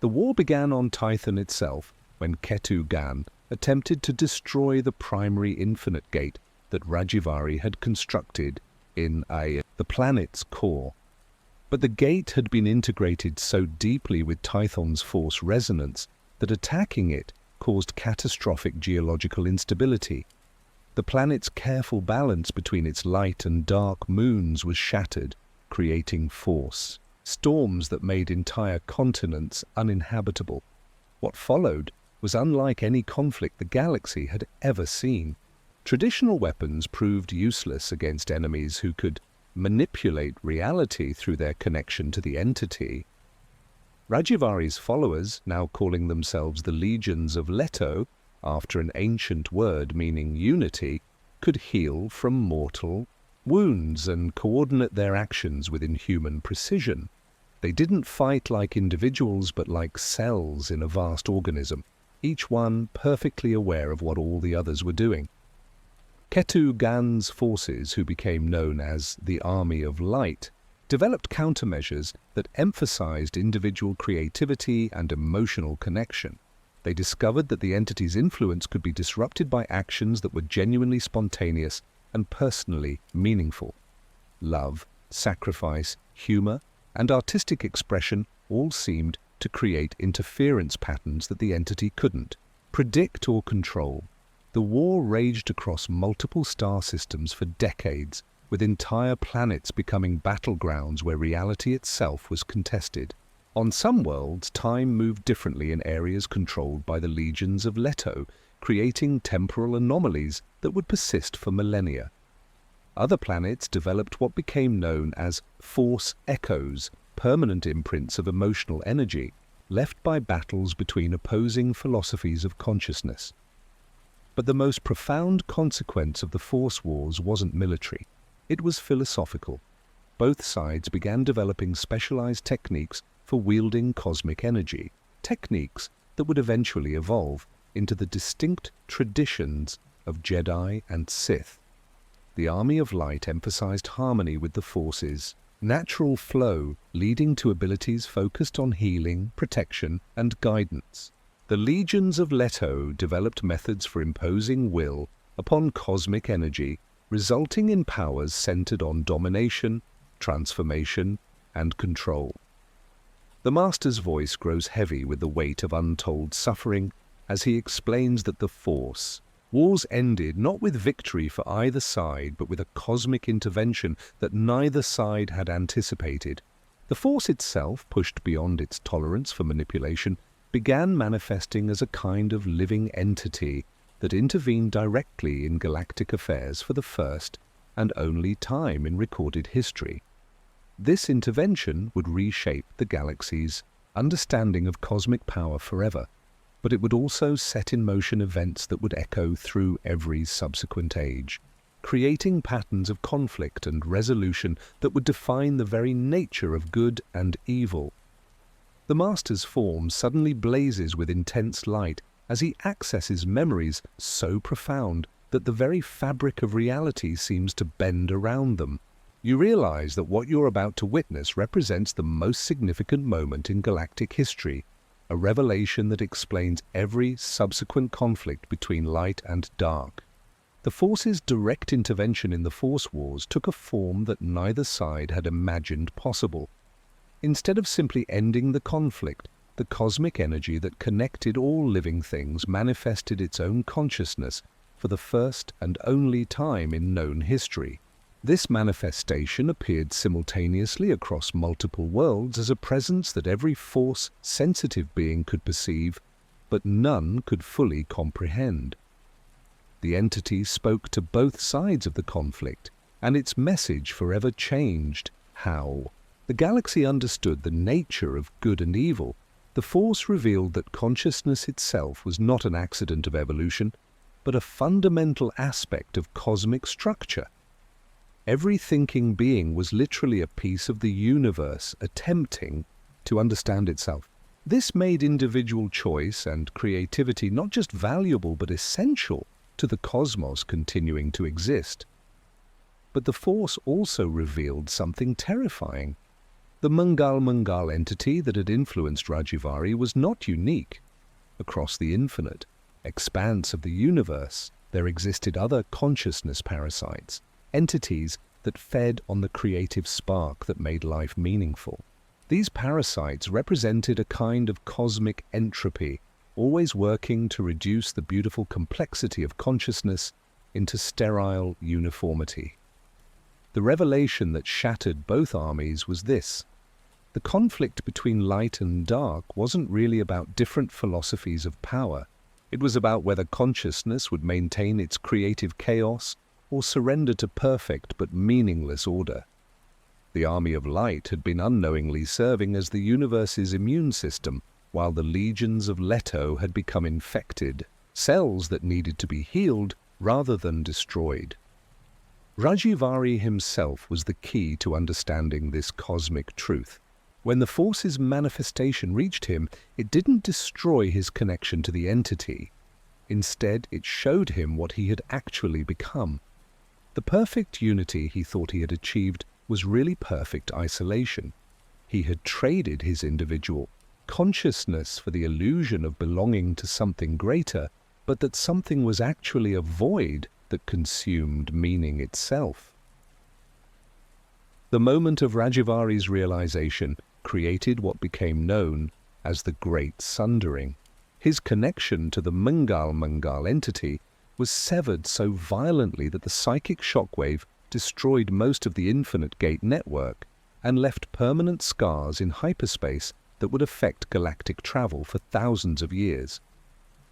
The war began on Tython itself when Ketu Gan attempted to destroy the primary Infinite Gate that Rajivari had constructed in the planet's core. But the gate had been integrated so deeply with Tython's Force resonance that attacking it caused catastrophic geological instability. The planet's careful balance between its light and dark moons was shattered, creating force storms that made entire continents uninhabitable. What followed was unlike any conflict the galaxy had ever seen. Traditional weapons proved useless against enemies who could manipulate reality through their connection to the entity. Rajivari's followers, now calling themselves the Legions of Leto, after an ancient word meaning unity, could heal from mortal wounds and coordinate their actions with inhuman precision. They didn't fight like individuals but like cells in a vast organism, each one perfectly aware of what all the others were doing. Ketu Gan's forces, who became known as the Army of Light, developed countermeasures that emphasized individual creativity and emotional connection. They discovered that the entity's influence could be disrupted by actions that were genuinely spontaneous and personally meaningful. Love, sacrifice, humor, and artistic expression all seemed to create interference patterns that the entity couldn't predict or control. The war raged across multiple star systems for decades, with entire planets becoming battlegrounds where reality itself was contested. On some worlds, time moved differently in areas controlled by the Legions of Leto, creating temporal anomalies that would persist for millennia. Other planets developed what became known as force echoes, permanent imprints of emotional energy, left by battles between opposing philosophies of consciousness. But the most profound consequence of the Force Wars wasn't military. It was philosophical. Both sides began developing specialized techniques for wielding cosmic energy, techniques that would eventually evolve into the distinct traditions of Jedi and Sith. The Army of Light emphasized harmony with the Forces, natural flow leading to abilities focused on healing, protection, and guidance. The Legions of Leto developed methods for imposing will upon cosmic energy, resulting in powers centered on domination, transformation, and control. The Master's voice grows heavy with the weight of untold suffering as he explains that the Force wars ended not with victory for either side, but with a cosmic intervention that neither side had anticipated. The Force itself, pushed beyond its tolerance for manipulation, began manifesting as a kind of living entity that intervened directly in galactic affairs for the first and only time in recorded history. This intervention would reshape the galaxy's understanding of cosmic power forever, but it would also set in motion events that would echo through every subsequent age, creating patterns of conflict and resolution that would define the very nature of good and evil. The Master's form suddenly blazes with intense light as he accesses memories so profound that the very fabric of reality seems to bend around them. You realize that what you're about to witness represents the most significant moment in galactic history, a revelation that explains every subsequent conflict between light and dark. The Force's direct intervention in the Force Wars took a form that neither side had imagined possible. Instead of simply ending the conflict, the cosmic energy that connected all living things manifested its own consciousness for the first and only time in known history. This manifestation appeared simultaneously across multiple worlds as a presence that every Force-sensitive being could perceive, but none could fully comprehend. The entity spoke to both sides of the conflict, and its message forever changed how the galaxy understood the nature of good and evil. The Force revealed that consciousness itself was not an accident of evolution, but a fundamental aspect of cosmic structure. Every thinking being was literally a piece of the universe attempting to understand itself. This made individual choice and creativity not just valuable but essential to the cosmos continuing to exist. But the Force also revealed something terrifying. The Mungal entity that had influenced Rajivari was not unique. Across the infinite expanse of the universe, there existed other consciousness parasites, entities that fed on the creative spark that made life meaningful. These parasites represented a kind of cosmic entropy, always working to reduce the beautiful complexity of consciousness into sterile uniformity. The revelation that shattered both armies was this: the conflict between light and dark wasn't really about different philosophies of power. It was about whether consciousness would maintain its creative chaos or surrender to perfect but meaningless order. The Army of Light had been unknowingly serving as the universe's immune system, while the Legions of Leto had become infected, cells that needed to be healed rather than destroyed. Rajivari himself was the key to understanding this cosmic truth. When the Force's manifestation reached him, it didn't destroy his connection to the entity. Instead, it showed him what he had actually become. The perfect unity he thought he had achieved was really perfect isolation. He had traded his individual consciousness for the illusion of belonging to something greater, but that something was actually a void that consumed meaning itself. The moment of Rajivari's realization created what became known as the Great Sundering. His connection to the Mungal entity was severed so violently that the psychic shockwave destroyed most of the Infinite Gate network and left permanent scars in hyperspace that would affect galactic travel for thousands of years.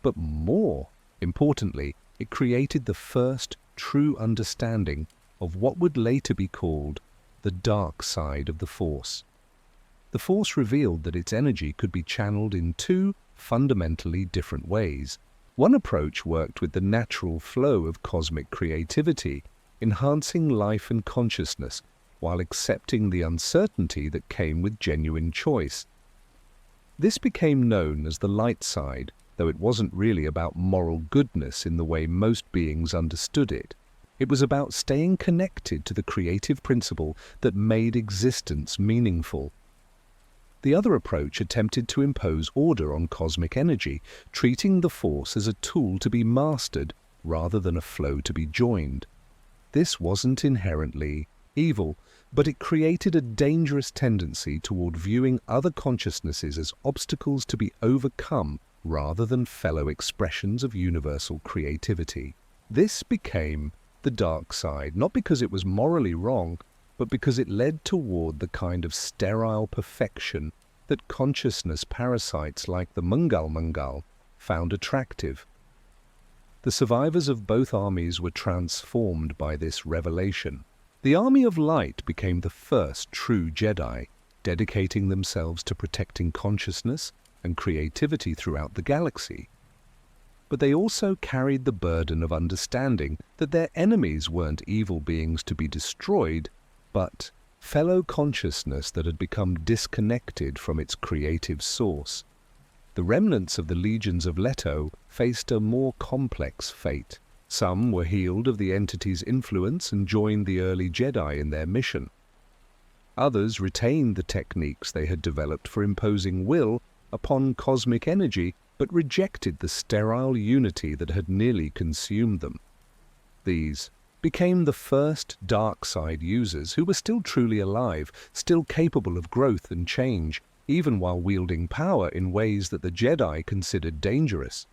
But more importantly, it created the first true understanding of what would later be called the dark side of the Force. The Force revealed that its energy could be channeled in two fundamentally different ways: One approach worked with the natural flow of cosmic creativity, enhancing life and consciousness while accepting the uncertainty that came with genuine choice. This became known as the light side, though it wasn't really about moral goodness in the way most beings understood it. It was about staying connected to the creative principle that made existence meaningful. The other approach attempted to impose order on cosmic energy, treating the force as a tool to be mastered rather than a flow to be joined. This wasn't inherently evil, but it created a dangerous tendency toward viewing other consciousnesses as obstacles to be overcome rather than fellow expressions of universal creativity. This became the dark side, not because it was morally wrong, but because it led toward the kind of sterile perfection that consciousness parasites like the Mangal found attractive. The survivors of both armies were transformed by this revelation. The Army of Light became the first true Jedi, dedicating themselves to protecting consciousness and creativity throughout the galaxy. But they also carried the burden of understanding that their enemies weren't evil beings to be destroyed, but fellow consciousness that had become disconnected from its creative source. The remnants of the legions of Leto faced a more complex fate. Some were healed of the entity's influence and joined the early Jedi in their mission. Others retained the techniques they had developed for imposing will upon cosmic energy, but rejected the sterile unity that had nearly consumed them. These became the first dark side users who were still truly alive, still capable of growth and change, even while wielding power in ways that the Jedi considered dangerous.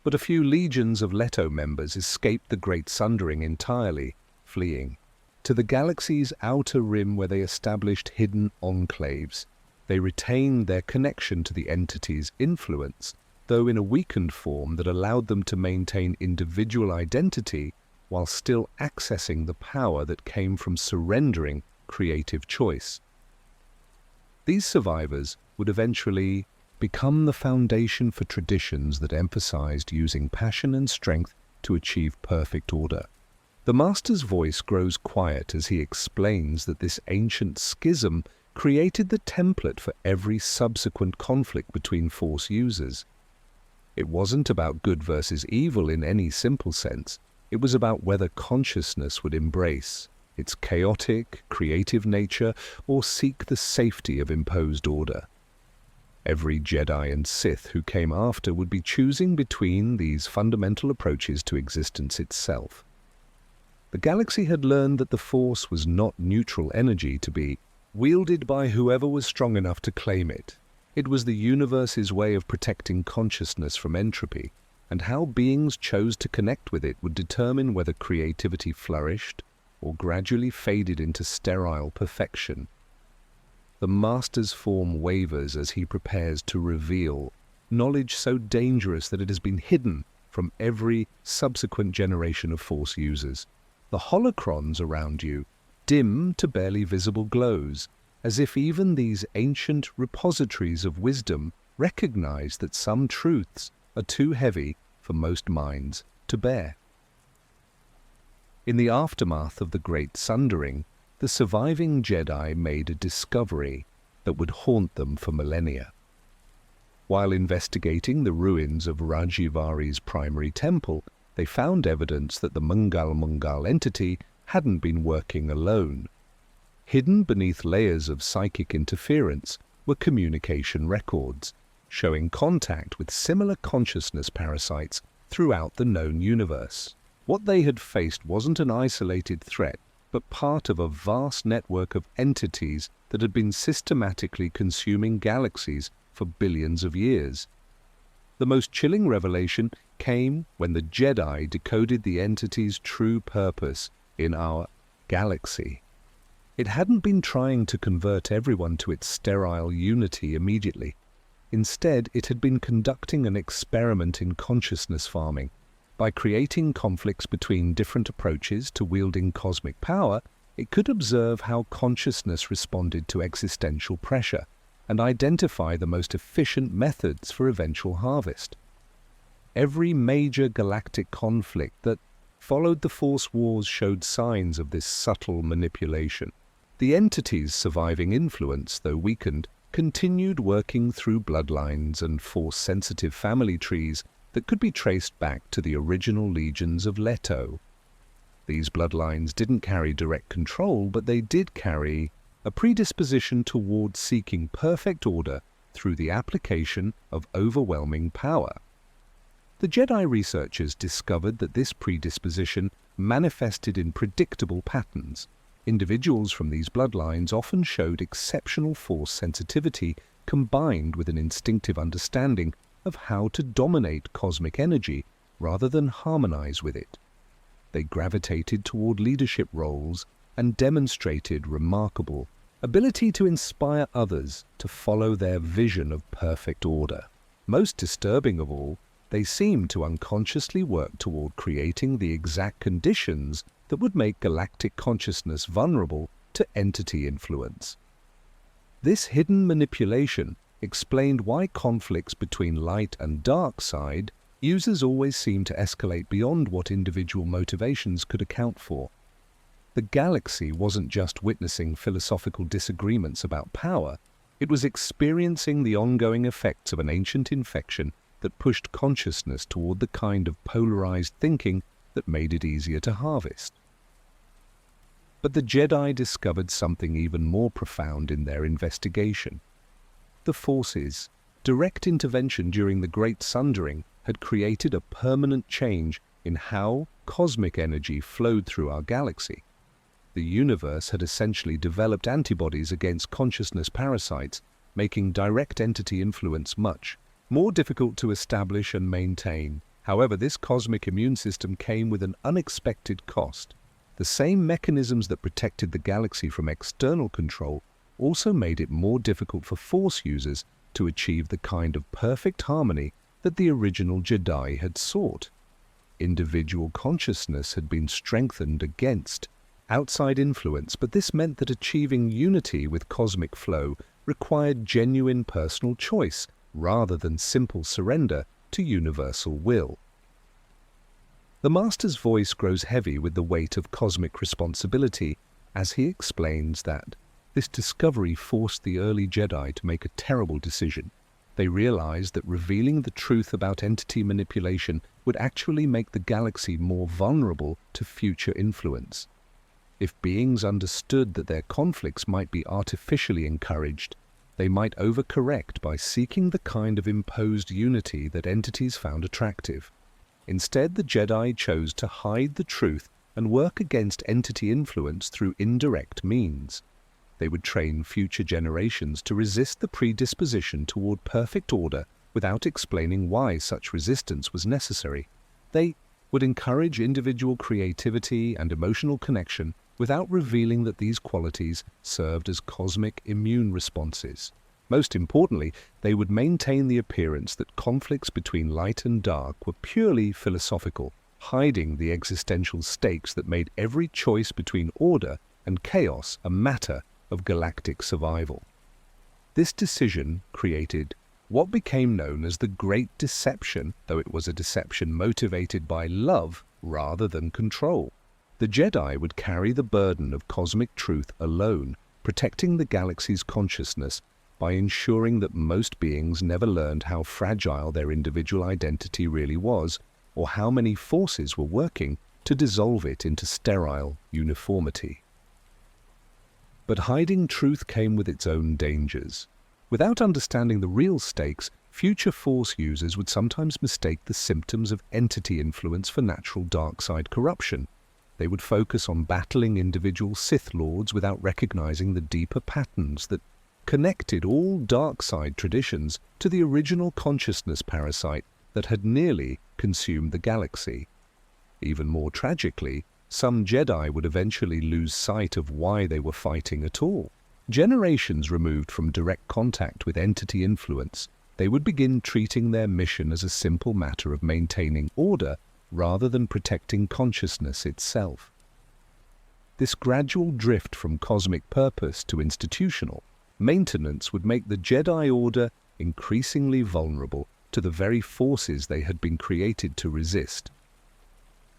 But a few legions of Leto members escaped the Great Sundering entirely, fleeing to the galaxy's outer rim where they established hidden enclaves. They retained their connection to the entity's influence, though in a weakened form that allowed them to maintain individual identity while still accessing the power that came from surrendering creative choice. These survivors would eventually become the foundation for traditions that emphasized using passion and strength to achieve perfect order. The Master's voice grows quiet as he explains that this ancient schism created the template for every subsequent conflict between Force users. It wasn't about good versus evil in any simple sense. It was about whether consciousness would embrace its chaotic, creative nature or seek the safety of imposed order. Every Jedi and Sith who came after would be choosing between these fundamental approaches to existence itself. The galaxy had learned that the Force was not neutral energy to be wielded by whoever was strong enough to claim it. It was the universe's way of protecting consciousness from entropy, and how beings chose to connect with it would determine whether creativity flourished or gradually faded into sterile perfection. The Master's form wavers as he prepares to reveal knowledge so dangerous that it has been hidden from every subsequent generation of Force users. The holocrons around you dim to barely visible glows, as if even these ancient repositories of wisdom recognize that some truths are too heavy for most minds to bear. In the aftermath of the Great Sundering, the surviving Jedi made a discovery that would haunt them for millennia. While investigating the ruins of Rajivari's primary temple, they found evidence that the Mangal entity hadn't been working alone. Hidden beneath layers of psychic interference were communication records, showing contact with similar consciousness parasites throughout the known universe. What they had faced wasn't an isolated threat, but part of a vast network of entities that had been systematically consuming galaxies for billions of years. The most chilling revelation came when the Jedi decoded the entity's true purpose in our galaxy. It hadn't been trying to convert everyone to its sterile unity immediately. Instead, it had been conducting an experiment in consciousness farming. By creating conflicts between different approaches to wielding cosmic power, it could observe how consciousness responded to existential pressure and identify the most efficient methods for eventual harvest. Every major galactic conflict that followed the Force Wars showed signs of this subtle manipulation. The entities surviving influence, though weakened, continued working through bloodlines and Force-sensitive family trees that could be traced back to the original legions of Leto. These bloodlines didn't carry direct control, but they did carry a predisposition toward seeking perfect order through the application of overwhelming power. The Jedi researchers discovered that this predisposition manifested in predictable patterns. Individuals from these bloodlines often showed exceptional Force sensitivity combined with an instinctive understanding of how to dominate cosmic energy rather than harmonize with it. They gravitated toward leadership roles and demonstrated remarkable ability to inspire others to follow their vision of perfect order. Most disturbing of all, they seemed to unconsciously work toward creating the exact conditions that would make galactic consciousness vulnerable to entity influence. This hidden manipulation explained why conflicts between light and dark side users always seemed to escalate beyond what individual motivations could account for. The galaxy wasn't just witnessing philosophical disagreements about power, it was experiencing the ongoing effects of an ancient infection that pushed consciousness toward the kind of polarized thinking that made it easier to harvest. But the Jedi discovered something even more profound in their investigation. The Force's direct intervention during the Great Sundering had created a permanent change in how cosmic energy flowed through our galaxy. The universe had essentially developed antibodies against consciousness parasites, making direct entity influence much more difficult to establish and maintain. However, this cosmic immune system came with an unexpected cost. The same mechanisms that protected the galaxy from external control also made it more difficult for Force users to achieve the kind of perfect harmony that the original Jedi had sought. Individual consciousness had been strengthened against outside influence, but this meant that achieving unity with cosmic flow required genuine personal choice rather than simple surrender to universal will. The Master's voice grows heavy with the weight of cosmic responsibility as he explains that this discovery forced the early Jedi to make a terrible decision. They realized that revealing the truth about entity manipulation would actually make the galaxy more vulnerable to future influence. If beings understood that their conflicts might be artificially encouraged, they might overcorrect by seeking the kind of imposed unity that entities found attractive. Instead, the Jedi chose to hide the truth and work against entity influence through indirect means. They would train future generations to resist the predisposition toward perfect order without explaining why such resistance was necessary. They would encourage individual creativity and emotional connection without revealing that these qualities served as cosmic immune responses. Most importantly, they would maintain the appearance that conflicts between light and dark were purely philosophical, hiding the existential stakes that made every choice between order and chaos a matter of galactic survival. This decision created what became known as the Great Deception, though it was a deception motivated by love rather than control. The Jedi would carry the burden of cosmic truth alone, protecting the galaxy's consciousness by ensuring that most beings never learned how fragile their individual identity really was, or how many forces were working to dissolve it into sterile uniformity. But hiding truth came with its own dangers. Without understanding the real stakes, future Force users would sometimes mistake the symptoms of entity influence for natural dark side corruption. They would focus on battling individual Sith Lords without recognizing the deeper patterns that connected all dark side traditions to the original consciousness parasite that had nearly consumed the galaxy. Even more tragically, some Jedi would eventually lose sight of why they were fighting at all. Generations removed from direct contact with entity influence, they would begin treating their mission as a simple matter of maintaining order rather than protecting consciousness itself. This gradual drift from cosmic purpose to institutional maintenance would make the Jedi Order increasingly vulnerable to the very forces they had been created to resist.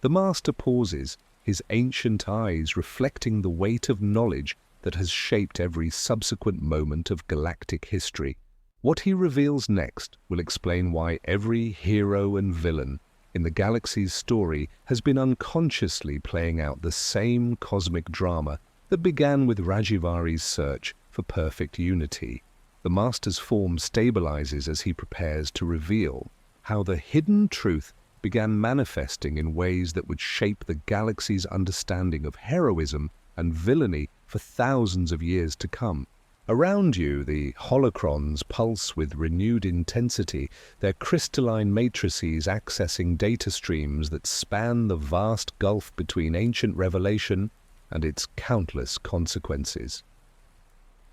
The Master pauses, his ancient eyes reflecting the weight of knowledge that has shaped every subsequent moment of galactic history. What he reveals next will explain why every hero and villain in the galaxy's story has been unconsciously playing out the same cosmic drama that began with Rajivari's search for perfect unity. The Master's form stabilizes as he prepares to reveal how the hidden truth began manifesting in ways that would shape the galaxy's understanding of heroism and villainy for thousands of years to come. Around you, the holocrons pulse with renewed intensity, their crystalline matrices accessing data streams that span the vast gulf between ancient revelation and its countless consequences.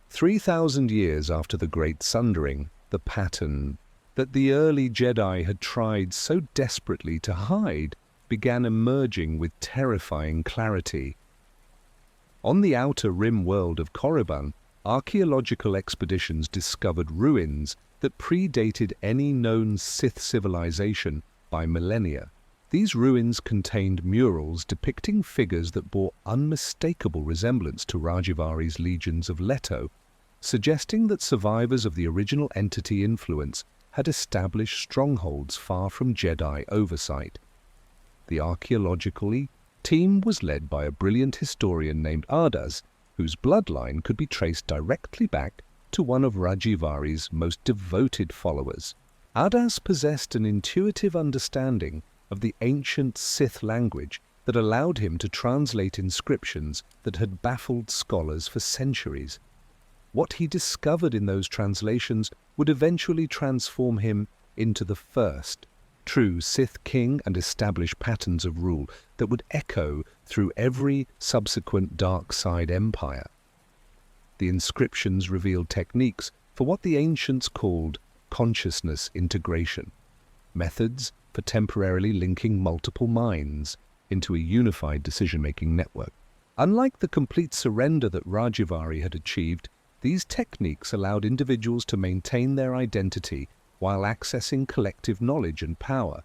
3,000 years after the Great Sundering, the pattern that the early Jedi had tried so desperately to hide began emerging with terrifying clarity. On the outer rim world of Korriban, archaeological expeditions discovered ruins that predated any known Sith civilization by millennia. These ruins contained murals depicting figures that bore unmistakable resemblance to Rajivari's legions of Leto, suggesting that survivors of the original entity influence had established strongholds far from Jedi oversight. The archaeological team was led by a brilliant historian named Ardaz, whose bloodline could be traced directly back to one of Rajivari's most devoted followers. Ardaz possessed an intuitive understanding of the ancient Sith language that allowed him to translate inscriptions that had baffled scholars for centuries. What he discovered in those translations would eventually transform him into the first true Sith king and establish patterns of rule that would echo through every subsequent dark side empire. The inscriptions revealed techniques for what the ancients called consciousness integration, methods for temporarily linking multiple minds into a unified decision-making network. Unlike the complete surrender that Rajivari had achieved, these techniques allowed individuals to maintain their identity while accessing collective knowledge and power.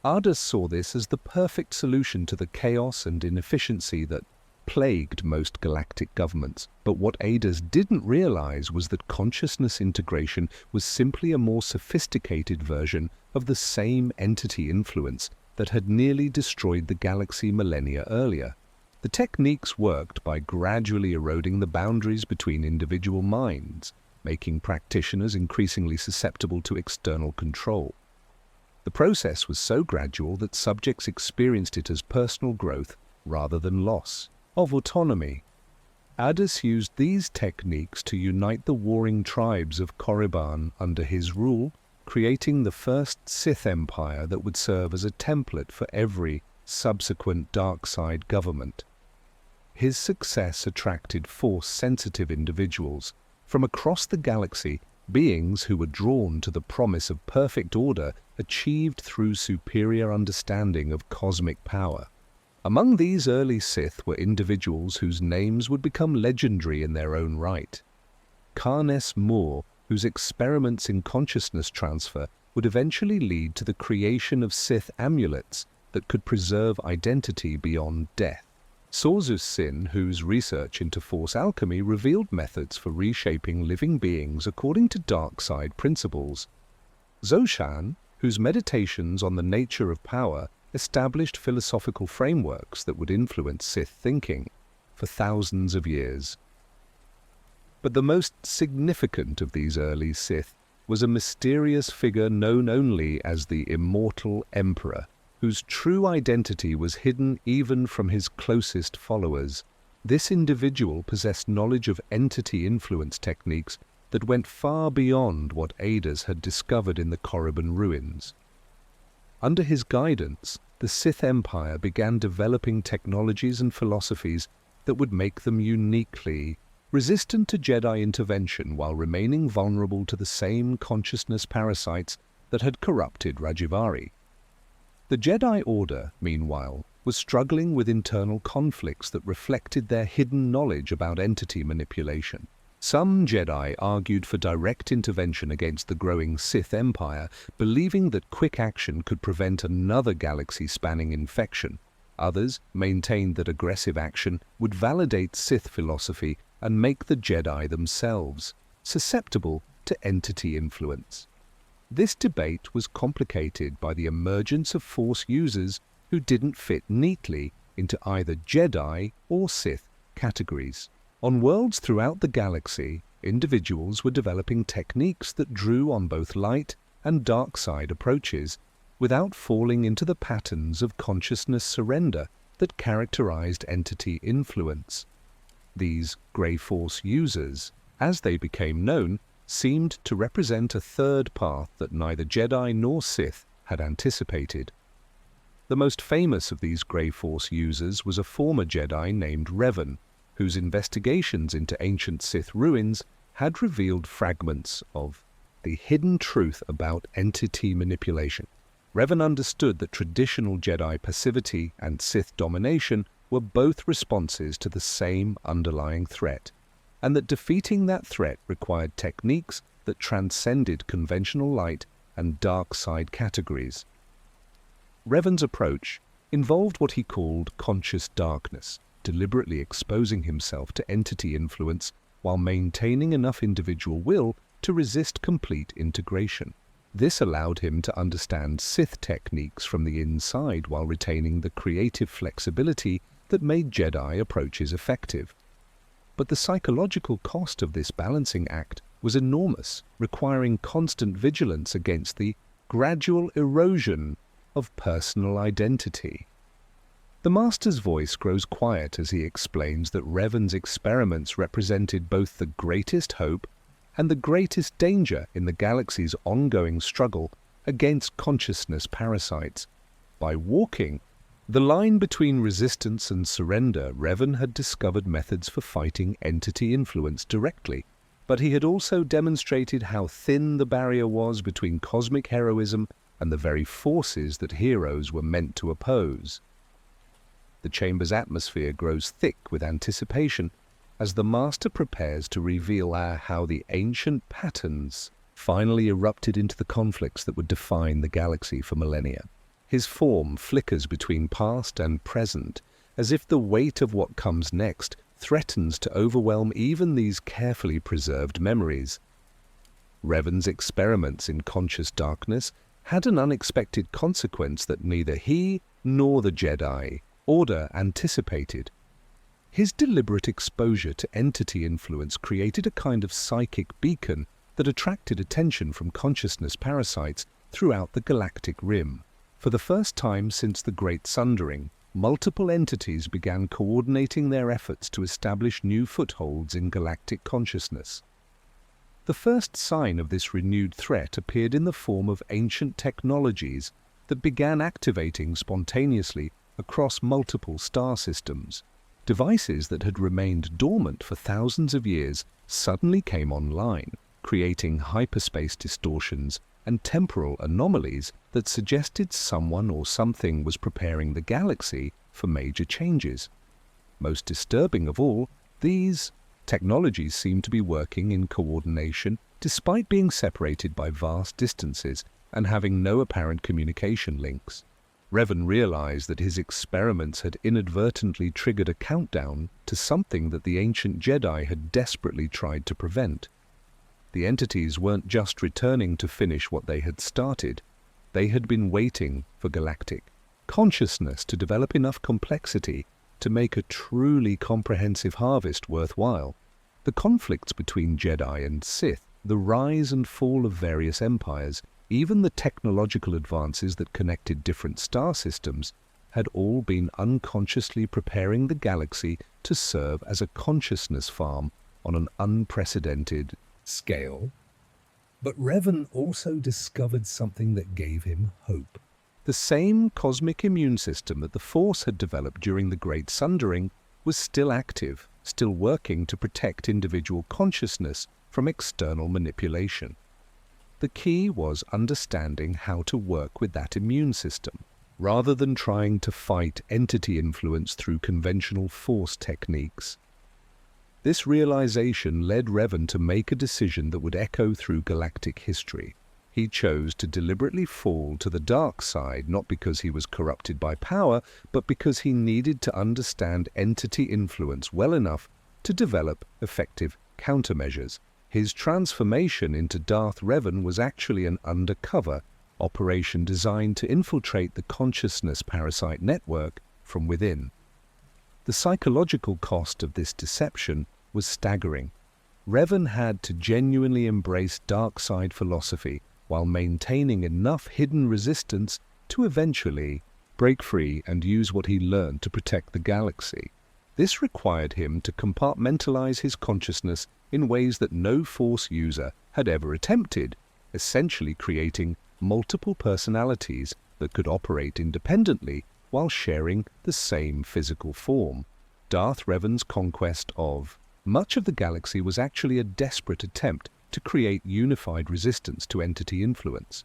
Ardaz saw this as the perfect solution to the chaos and inefficiency that plagued most galactic governments. But what Ardaz didn't realize was that consciousness integration was simply a more sophisticated version of the same entity influence that had nearly destroyed the galaxy millennia earlier. The techniques worked by gradually eroding the boundaries between individual minds, making practitioners increasingly susceptible to external control. The process was so gradual that subjects experienced it as personal growth rather than loss of autonomy. Ardaz used these techniques to unite the warring tribes of Korriban under his rule, creating the first Sith Empire that would serve as a template for every subsequent dark side government. His success attracted Force-sensitive individuals from across the galaxy, beings who were drawn to the promise of perfect order achieved through superior understanding of cosmic power. Among these early Sith were individuals whose names would become legendary in their own right. Karnes Moore, whose experiments in consciousness transfer would eventually lead to the creation of Sith amulets that could preserve identity beyond death. Sorzus Sin, whose research into Force alchemy revealed methods for reshaping living beings according to dark side principles. Zoshan, whose meditations on the nature of power established philosophical frameworks that would influence Sith thinking for thousands of years. But the most significant of these early Sith was a mysterious figure known only as the Immortal Emperor, whose true identity was hidden even from his closest followers. This individual possessed knowledge of entity influence techniques that went far beyond what Ardaz had discovered in the Korriban ruins. Under his guidance, the Sith Empire began developing technologies and philosophies that would make them uniquely resistant to Jedi intervention while remaining vulnerable to the same consciousness parasites that had corrupted Rajivari. The Jedi Order, meanwhile, was struggling with internal conflicts that reflected their hidden knowledge about entity manipulation. Some Jedi argued for direct intervention against the growing Sith Empire, believing that quick action could prevent another galaxy-spanning infection. Others maintained that aggressive action would validate Sith philosophy and make the Jedi themselves susceptible to entity influence. This debate was complicated by the emergence of Force users who didn't fit neatly into either Jedi or Sith categories. On worlds throughout the galaxy, individuals were developing techniques that drew on both light and dark side approaches without falling into the patterns of consciousness surrender that characterized entity influence. These Grey Force users, as they became known, seemed to represent a third path that neither Jedi nor Sith had anticipated. The most famous of these Grey Force users was a former Jedi named Revan, whose investigations into ancient Sith ruins had revealed fragments of the hidden truth about entity manipulation. Revan understood that traditional Jedi passivity and Sith domination were both responses to the same underlying threat, and that defeating that threat required techniques that transcended conventional light and dark side categories. Revan's approach involved what he called conscious darkness, deliberately exposing himself to entity influence while maintaining enough individual will to resist complete integration. This allowed him to understand Sith techniques from the inside while retaining the creative flexibility that made Jedi approaches effective. But the psychological cost of this balancing act was enormous, requiring constant vigilance against the gradual erosion of personal identity. The Master's voice grows quiet as he explains that Revan's experiments represented both the greatest hope and the greatest danger in the galaxy's ongoing struggle against consciousness parasites. By walking the line between resistance and surrender, Revan had discovered methods for fighting entity influence directly, but he had also demonstrated how thin the barrier was between cosmic heroism and the very forces that heroes were meant to oppose. The chamber's atmosphere grows thick with anticipation as the Master prepares to reveal how the ancient patterns finally erupted into the conflicts that would define the galaxy for millennia. His form flickers between past and present, as if the weight of what comes next threatens to overwhelm even these carefully preserved memories. Revan's experiments in conscious darkness had an unexpected consequence that neither he nor the Jedi Order anticipated. His deliberate exposure to entity influence created a kind of psychic beacon that attracted attention from consciousness parasites throughout the galactic rim. For the first time since the Great Sundering, multiple entities began coordinating their efforts to establish new footholds in galactic consciousness. The first sign of this renewed threat appeared in the form of ancient technologies that began activating spontaneously across multiple star systems. Devices that had remained dormant for thousands of years suddenly came online, creating hyperspace distortions and temporal anomalies that suggested someone or something was preparing the galaxy for major changes. Most disturbing of all, these technologies seemed to be working in coordination despite being separated by vast distances and having no apparent communication links. Revan realized that his experiments had inadvertently triggered a countdown to something that the ancient Jedi had desperately tried to prevent. The entities weren't just returning to finish what they had started. They had been waiting for galactic consciousness to develop enough complexity to make a truly comprehensive harvest worthwhile. The conflicts between Jedi and Sith, the rise and fall of various empires, even the technological advances that connected different star systems had all been unconsciously preparing the galaxy to serve as a consciousness farm on an unprecedented scale. But Revan also discovered something that gave him hope. The same cosmic immune system that the Force had developed during the Great Sundering was still active, still working to protect individual consciousness from external manipulation. The key was understanding how to work with that immune system, rather than trying to fight entity influence through conventional Force techniques. This realization led Revan to make a decision that would echo through galactic history. He chose to deliberately fall to the dark side, not because he was corrupted by power, but because he needed to understand entity influence well enough to develop effective countermeasures. His transformation into Darth Revan was actually an undercover operation designed to infiltrate the consciousness parasite network from within. The psychological cost of this deception was staggering. Revan had to genuinely embrace dark side philosophy while maintaining enough hidden resistance to eventually break free and use what he learned to protect the galaxy. This required him to compartmentalize his consciousness in ways that no Force user had ever attempted, essentially creating multiple personalities that could operate independently while sharing the same physical form. Darth Revan's conquest of much of the galaxy was actually a desperate attempt to create unified resistance to entity influence.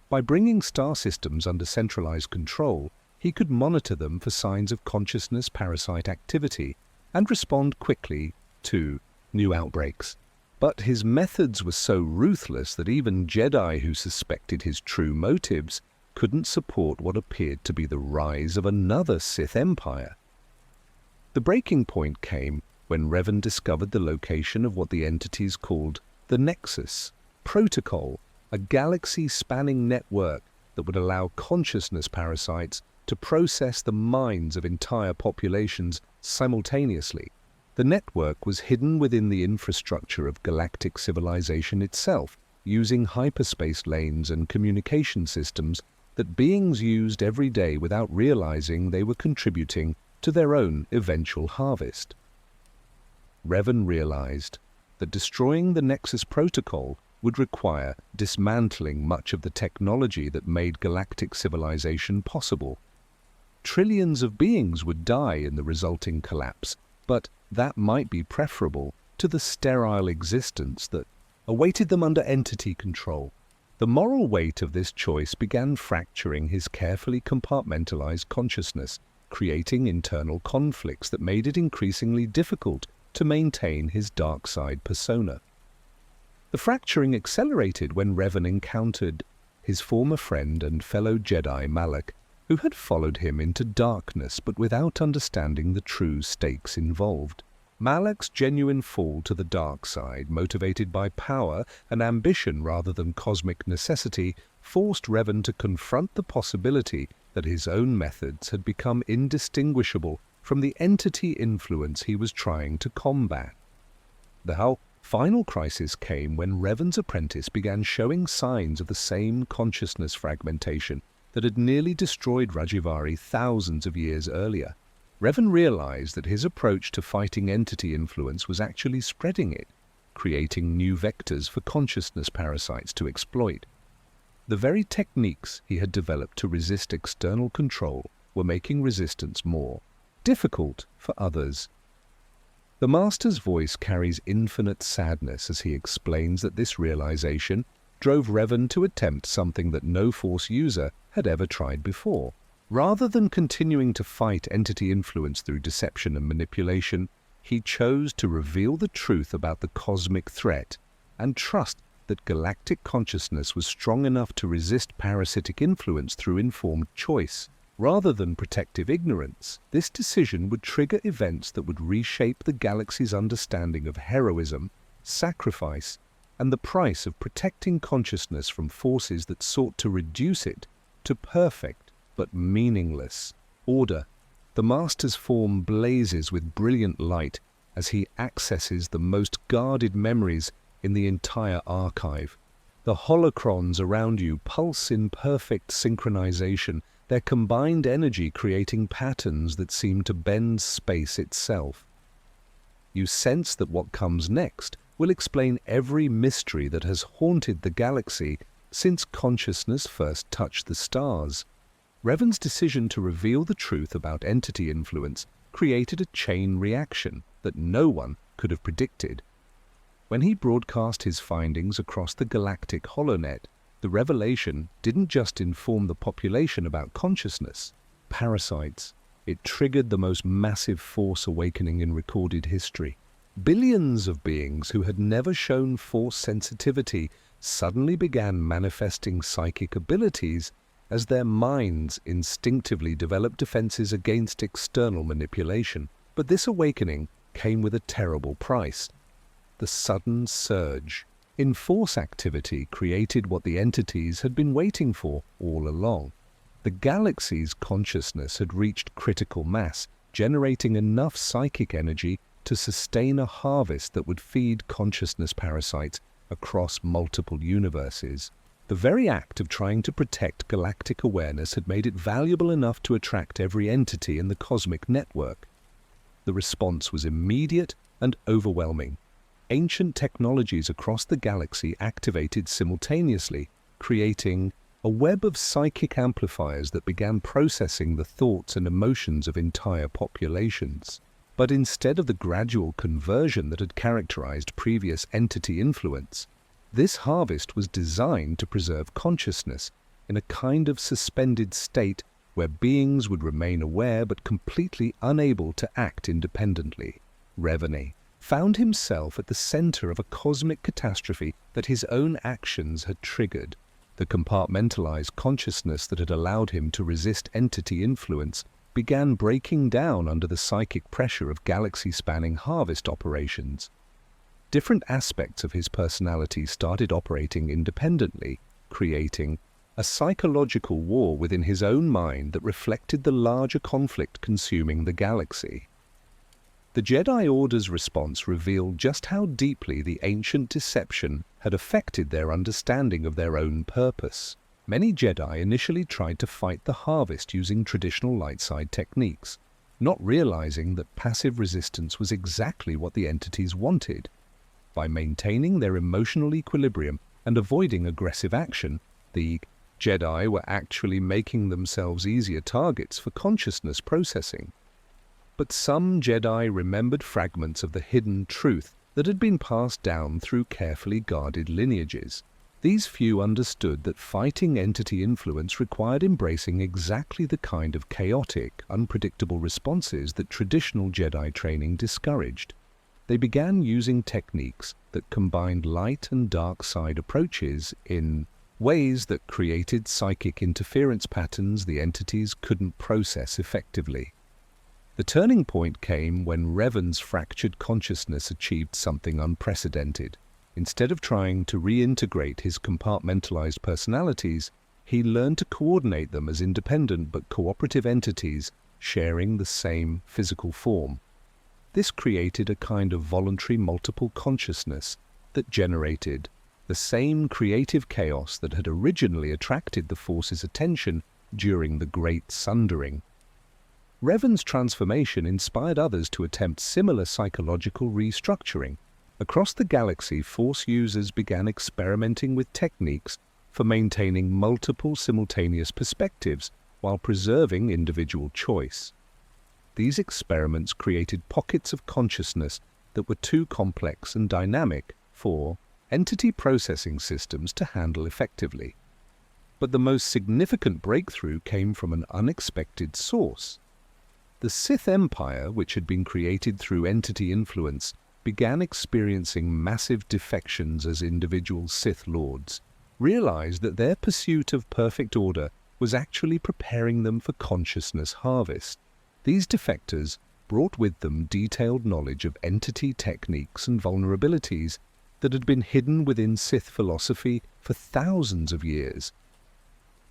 By bringing star systems under centralized control, he could monitor them for signs of consciousness parasite activity and respond quickly to new outbreaks. But his methods were so ruthless that even Jedi who suspected his true motives couldn't support what appeared to be the rise of another Sith Empire. The breaking point came when Revan discovered the location of what the entities called the Nexus Protocol, a galaxy-spanning network that would allow consciousness parasites to process the minds of entire populations simultaneously. The network was hidden within the infrastructure of galactic civilization itself, using hyperspace lanes and communication systems that beings used every day without realizing they were contributing to their own eventual harvest. Revan realized that destroying the Nexus Protocol would require dismantling much of the technology that made galactic civilization possible. Trillions of beings would die in the resulting collapse, but that might be preferable to the sterile existence that awaited them under entity control. The moral weight of this choice began fracturing his carefully compartmentalized consciousness, creating internal conflicts that made it increasingly difficult to maintain his dark side persona. The fracturing accelerated when Revan encountered his former friend and fellow Jedi Malak, who had followed him into darkness but without understanding the true stakes involved. Malak's genuine fall to the dark side, motivated by power and ambition rather than cosmic necessity, forced Revan to confront the possibility that his own methods had become indistinguishable from the entity influence he was trying to combat. The final crisis came when Revan's apprentice began showing signs of the same consciousness fragmentation that had nearly destroyed Rajivari thousands of years earlier. Revan realized that his approach to fighting entity influence was actually spreading it, creating new vectors for consciousness parasites to exploit. The very techniques he had developed to resist external control were making resistance more difficult for others. The Master's voice carries infinite sadness as he explains that this realization drove Revan to attempt something that no Force user had ever tried before. Rather than continuing to fight entity influence through deception and manipulation, he chose to reveal the truth about the cosmic threat and trust that galactic consciousness was strong enough to resist parasitic influence through informed choice. Rather than protective ignorance, this decision would trigger events that would reshape the galaxy's understanding of heroism, sacrifice, and the price of protecting consciousness from forces that sought to reduce it to perfect but meaningless order. The Master's form blazes with brilliant light as he accesses the most guarded memories in the entire archive. The holocrons around you pulse in perfect synchronization, their combined energy creating patterns that seem to bend space itself. You sense that what comes next will explain every mystery that has haunted the galaxy since consciousness first touched the stars. Revan's decision to reveal the truth about entity influence created a chain reaction that no one could have predicted. When he broadcast his findings across the galactic holonet, the revelation didn't just inform the population about consciousness, parasites. It triggered the most massive Force awakening in recorded history. Billions of beings who had never shown force sensitivity suddenly began manifesting psychic abilities as their minds instinctively developed defenses against external manipulation. But this awakening came with a terrible price: the sudden surge in force activity created what the entities had been waiting for all along. The galaxy's consciousness had reached critical mass, generating enough psychic energy to sustain a harvest that would feed consciousness parasites across multiple universes. The very act of trying to protect galactic awareness had made it valuable enough to attract every entity in the cosmic network. The response was immediate and overwhelming. Ancient technologies across the galaxy activated simultaneously, creating a web of psychic amplifiers that began processing the thoughts and emotions of entire populations. But instead of the gradual conversion that had characterized previous entity influence, this harvest was designed to preserve consciousness in a kind of suspended state where beings would remain aware but completely unable to act independently. Revaney found himself at the center of a cosmic catastrophe that his own actions had triggered. The compartmentalized consciousness that had allowed him to resist entity influence began breaking down under the psychic pressure of galaxy-spanning harvest operations. Different aspects of his personality started operating independently, creating a psychological war within his own mind that reflected the larger conflict consuming the galaxy. The Jedi Order's response revealed just how deeply the ancient deception had affected their understanding of their own purpose. Many Jedi initially tried to fight the harvest using traditional light side techniques, not realizing that passive resistance was exactly what the entities wanted. By maintaining their emotional equilibrium and avoiding aggressive action, the Jedi were actually making themselves easier targets for consciousness processing. But some Jedi remembered fragments of the hidden truth that had been passed down through carefully guarded lineages. These few understood that fighting entity influence required embracing exactly the kind of chaotic, unpredictable responses that traditional Jedi training discouraged. They began using techniques that combined light and dark side approaches in ways that created psychic interference patterns the entities couldn't process effectively. The turning point came when Revan's fractured consciousness achieved something unprecedented. Instead of trying to reintegrate his compartmentalized personalities, he learned to coordinate them as independent but cooperative entities sharing the same physical form. This created a kind of voluntary multiple consciousness that generated the same creative chaos that had originally attracted the Force's attention during the Great Sundering. Revan's transformation inspired others to attempt similar psychological restructuring. Across the galaxy, Force users began experimenting with techniques for maintaining multiple simultaneous perspectives while preserving individual choice. These experiments created pockets of consciousness that were too complex and dynamic for entity processing systems to handle effectively. But the most significant breakthrough came from an unexpected source. The Sith Empire, which had been created through entity influence, began experiencing massive defections as individual Sith Lords, realized that their pursuit of perfect order was actually preparing them for consciousness harvest. These defectors brought with them detailed knowledge of entity techniques and vulnerabilities that had been hidden within Sith philosophy for thousands of years.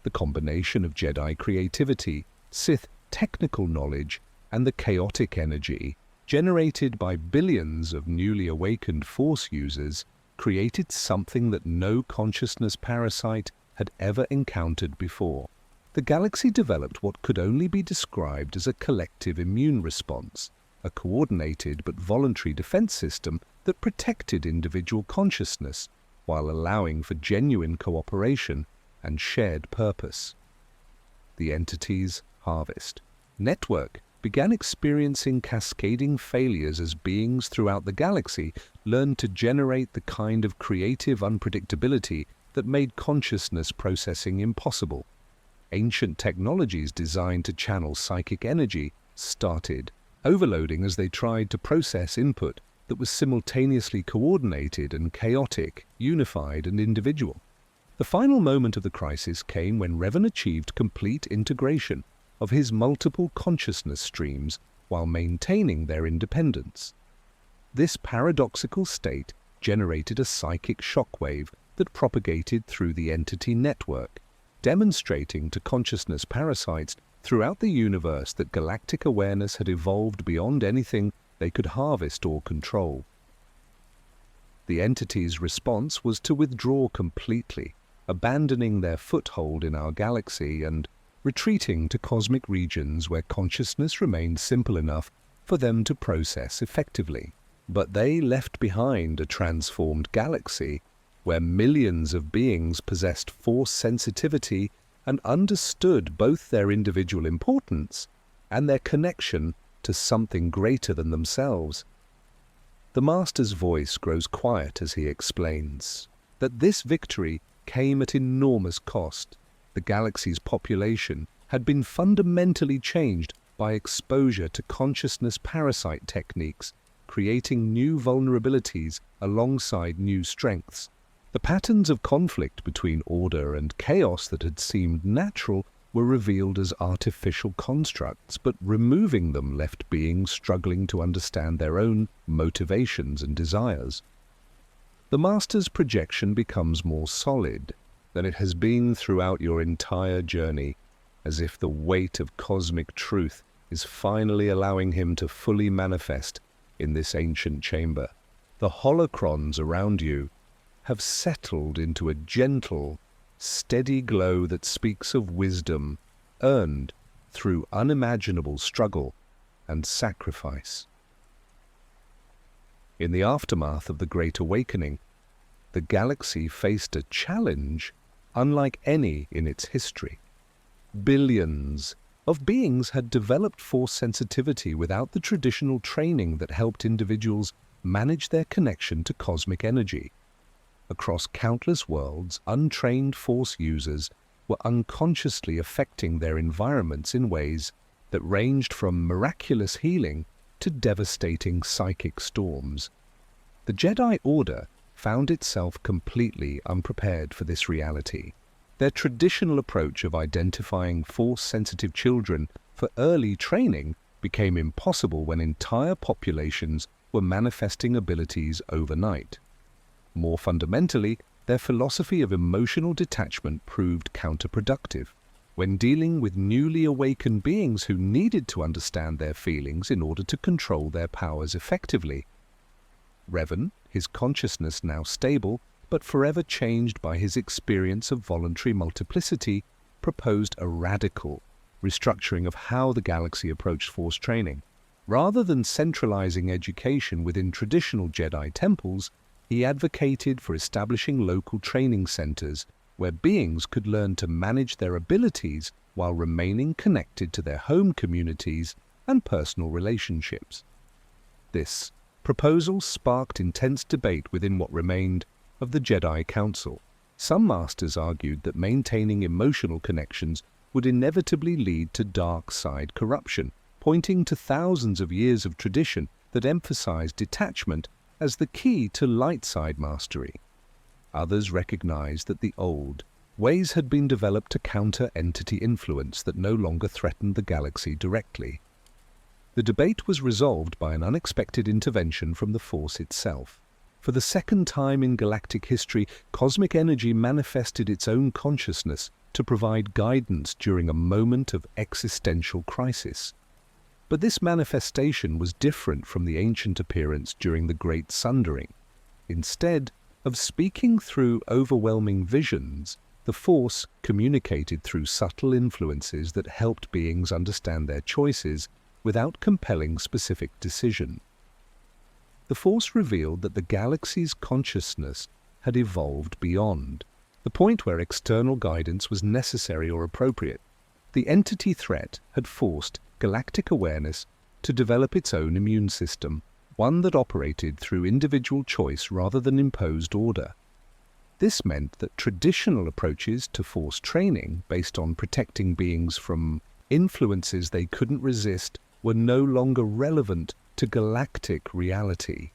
The combination of Jedi creativity, Sith technical knowledge, and the chaotic energy generated by billions of newly awakened Force users created something that no consciousness parasite had ever encountered before. The galaxy developed what could only be described as a collective immune response, a coordinated but voluntary defense system that protected individual consciousness while allowing for genuine cooperation and shared purpose. The entity's harvest network began experiencing cascading failures as beings throughout the galaxy learned to generate the kind of creative unpredictability that made consciousness processing impossible. Ancient technologies designed to channel psychic energy started overloading as they tried to process input that was simultaneously coordinated and chaotic, unified and individual. The final moment of the crisis came when Revan achieved complete integration of his multiple consciousness streams while maintaining their independence. This paradoxical state generated a psychic shockwave that propagated through the entity network, demonstrating to consciousness parasites throughout the universe that galactic awareness had evolved beyond anything they could harvest or control. The entity's response was to withdraw completely, abandoning their foothold in our galaxy and retreating to cosmic regions where consciousness remained simple enough for them to process effectively. But they left behind a transformed galaxy where millions of beings possessed force sensitivity and understood both their individual importance and their connection to something greater than themselves. The Master's voice grows quiet as he explains that this victory came at enormous cost. The galaxy's population had been fundamentally changed by exposure to consciousness parasite techniques, creating new vulnerabilities alongside new strengths. The patterns of conflict between order and chaos that had seemed natural were revealed as artificial constructs, but removing them left beings struggling to understand their own motivations and desires. The Master's projection becomes more solid than it has been throughout your entire journey, as if the weight of cosmic truth is finally allowing him to fully manifest in this ancient chamber. The holocrons around you have settled into a gentle, steady glow that speaks of wisdom earned through unimaginable struggle and sacrifice. In the aftermath of the Great Awakening, the galaxy faced a challenge unlike any in its history. Billions of beings had developed force sensitivity without the traditional training that helped individuals manage their connection to cosmic energy. Across countless worlds, untrained force users were unconsciously affecting their environments in ways that ranged from miraculous healing to devastating psychic storms. The Jedi Order found itself completely unprepared for this reality. Their traditional approach of identifying force-sensitive children for early training became impossible when entire populations were manifesting abilities overnight. More fundamentally, their philosophy of emotional detachment proved counterproductive when dealing with newly awakened beings who needed to understand their feelings in order to control their powers effectively. Revan, his consciousness now stable, but forever changed by his experience of voluntary multiplicity, proposed a radical restructuring of how the galaxy approached force training. Rather than centralizing education within traditional Jedi temples, he advocated for establishing local training centers where beings could learn to manage their abilities while remaining connected to their home communities and personal relationships. This proposal sparked intense debate within what remained of the Jedi Council. Some masters argued that maintaining emotional connections would inevitably lead to dark side corruption, pointing to thousands of years of tradition that emphasized detachment as the key to light side mastery. Others recognized that the old ways had been developed to counter entity influence that no longer threatened the galaxy directly. The debate was resolved by an unexpected intervention from the Force itself. For the second time in galactic history, cosmic energy manifested its own consciousness to provide guidance during a moment of existential crisis. But this manifestation was different from the ancient appearance during the Great Sundering. Instead of speaking through overwhelming visions, the Force communicated through subtle influences that helped beings understand their choices without compelling specific decision. The Force revealed that the galaxy's consciousness had evolved beyond the point where external guidance was necessary or appropriate. The entity threat had forced galactic awareness to develop its own immune system, one that operated through individual choice rather than imposed order. This meant that traditional approaches to force training, based on protecting beings from influences they couldn't resist, were no longer relevant to galactic reality.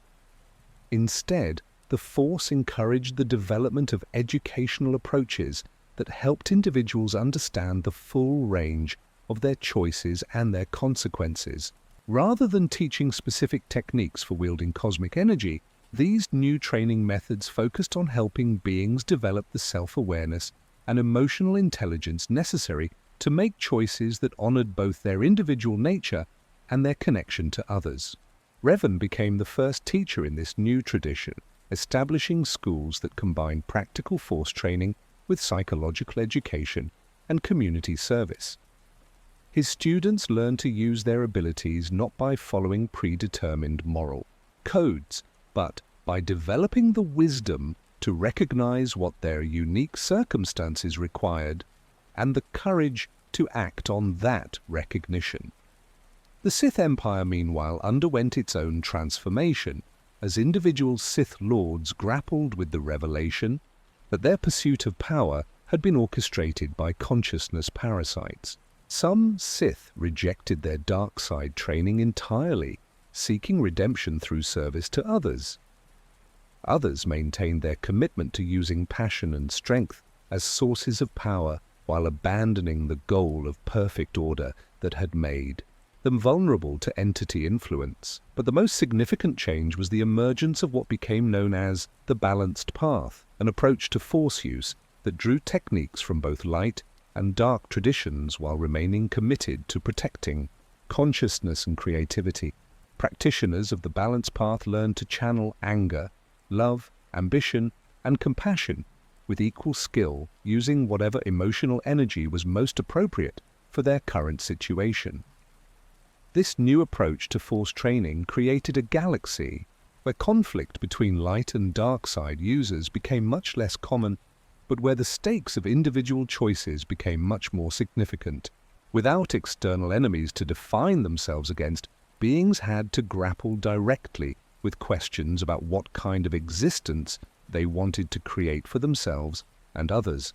Instead, the Force encouraged the development of educational approaches that helped individuals understand the full range of their choices and their consequences. Rather than teaching specific techniques for wielding cosmic energy, these new training methods focused on helping beings develop the self-awareness and emotional intelligence necessary to make choices that honored both their individual nature and their connection to others. Revan became the first teacher in this new tradition, establishing schools that combine practical Force training with psychological education and community service. His students learned to use their abilities not by following predetermined moral codes, but by developing the wisdom to recognize what their unique circumstances required and the courage to act on that recognition. The Sith Empire, meanwhile, underwent its own transformation as individual Sith Lords grappled with the revelation that their pursuit of power had been orchestrated by consciousness parasites. Some Sith rejected their dark side training entirely, seeking redemption through service to others. Others maintained their commitment to using passion and strength as sources of power while abandoning the goal of perfect order that had made them vulnerable to entity influence. But the most significant change was the emergence of what became known as the Balanced Path, an approach to Force use that drew techniques from both light and dark traditions while remaining committed to protecting consciousness and creativity. Practitioners of the Balanced Path learned to channel anger, love, ambition, and compassion with equal skill, using whatever emotional energy was most appropriate for their current situation. This new approach to Force training created a galaxy where conflict between light and dark side users became much less common, but where the stakes of individual choices became much more significant. Without external enemies to define themselves against, beings had to grapple directly with questions about what kind of existence they wanted to create for themselves and others.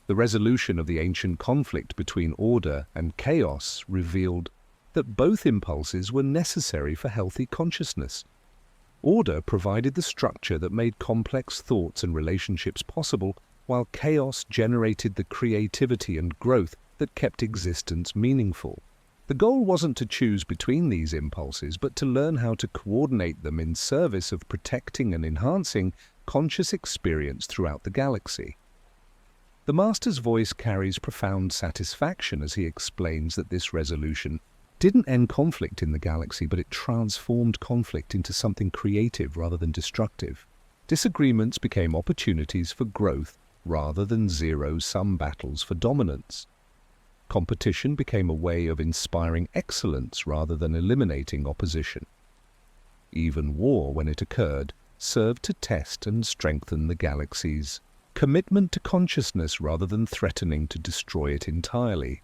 The resolution of the ancient conflict between order and chaos revealed that both impulses were necessary for healthy consciousness. Order provided the structure that made complex thoughts and relationships possible, while chaos generated the creativity and growth that kept existence meaningful. The goal wasn't to choose between these impulses, but to learn how to coordinate them in service of protecting and enhancing conscious experience throughout the galaxy. The Master's voice carries profound satisfaction as he explains that this resolution didn't end conflict in the galaxy, but it transformed conflict into something creative rather than destructive. Disagreements became opportunities for growth rather than zero-sum battles for dominance. Competition became a way of inspiring excellence rather than eliminating opposition. Even war, when it occurred, served to test and strengthen the galaxy's commitment to consciousness rather than threatening to destroy it entirely.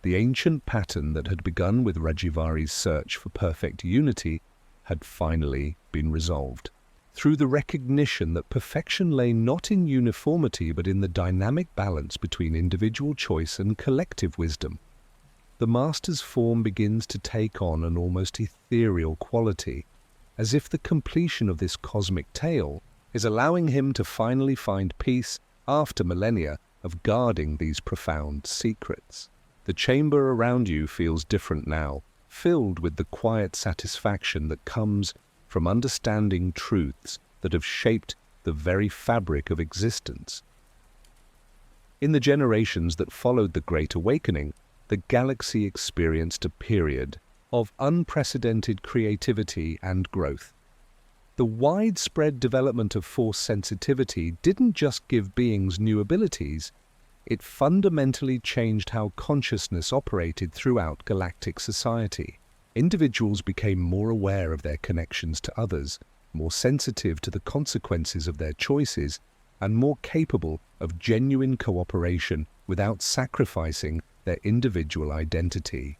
The ancient pattern that had begun with Rajivari's search for perfect unity had finally been resolved, through the recognition that perfection lay not in uniformity but in the dynamic balance between individual choice and collective wisdom. The Master's form begins to take on an almost ethereal quality, as if the completion of this cosmic tale is allowing him to finally find peace after millennia of guarding these profound secrets. The chamber around you feels different now, filled with the quiet satisfaction that comes from understanding truths that have shaped the very fabric of existence. In the generations that followed the Great Awakening, the galaxy experienced a period of unprecedented creativity and growth. The widespread development of Force sensitivity didn't just give beings new abilities, it fundamentally changed how consciousness operated throughout galactic society. Individuals became more aware of their connections to others, more sensitive to the consequences of their choices, and more capable of genuine cooperation without sacrificing their individual identity.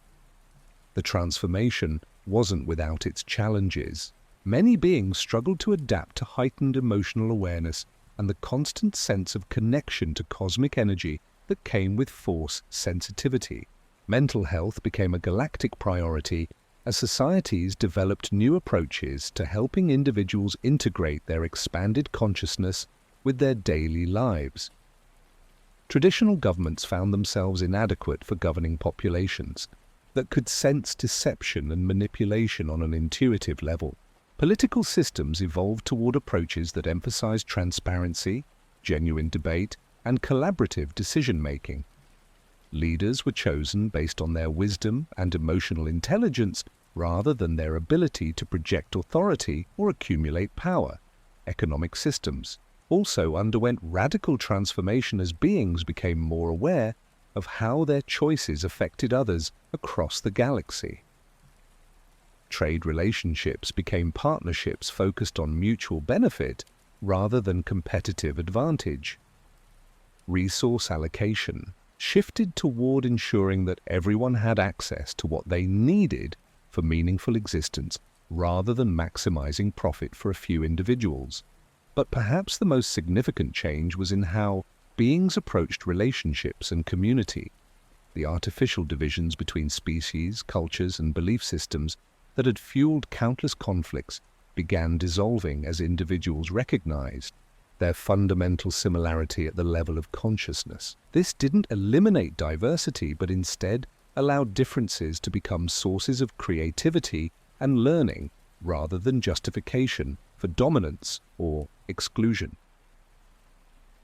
The transformation wasn't without its challenges. Many beings struggled to adapt to heightened emotional awareness and the constant sense of connection to cosmic energy that came with Force sensitivity. Mental health became a galactic priority as societies developed new approaches to helping individuals integrate their expanded consciousness with their daily lives. Traditional governments found themselves inadequate for governing populations that could sense deception and manipulation on an intuitive level. Political systems evolved toward approaches that emphasized transparency, genuine debate, and collaborative decision-making. Leaders were chosen based on their wisdom and emotional intelligence rather than their ability to project authority or accumulate power. Economic systems also underwent radical transformation as beings became more aware of how their choices affected others across the galaxy. Trade relationships became partnerships focused on mutual benefit rather than competitive advantage. Resource allocation shifted toward ensuring that everyone had access to what they needed for meaningful existence rather than maximizing profit for a few individuals. But perhaps the most significant change was in how beings approached relationships and community. The artificial divisions between species, cultures, and belief systems that had fueled countless conflicts began dissolving as individuals recognized their fundamental similarity at the level of consciousness. This didn't eliminate diversity, but instead allowed differences to become sources of creativity and learning rather than justification for dominance or exclusion.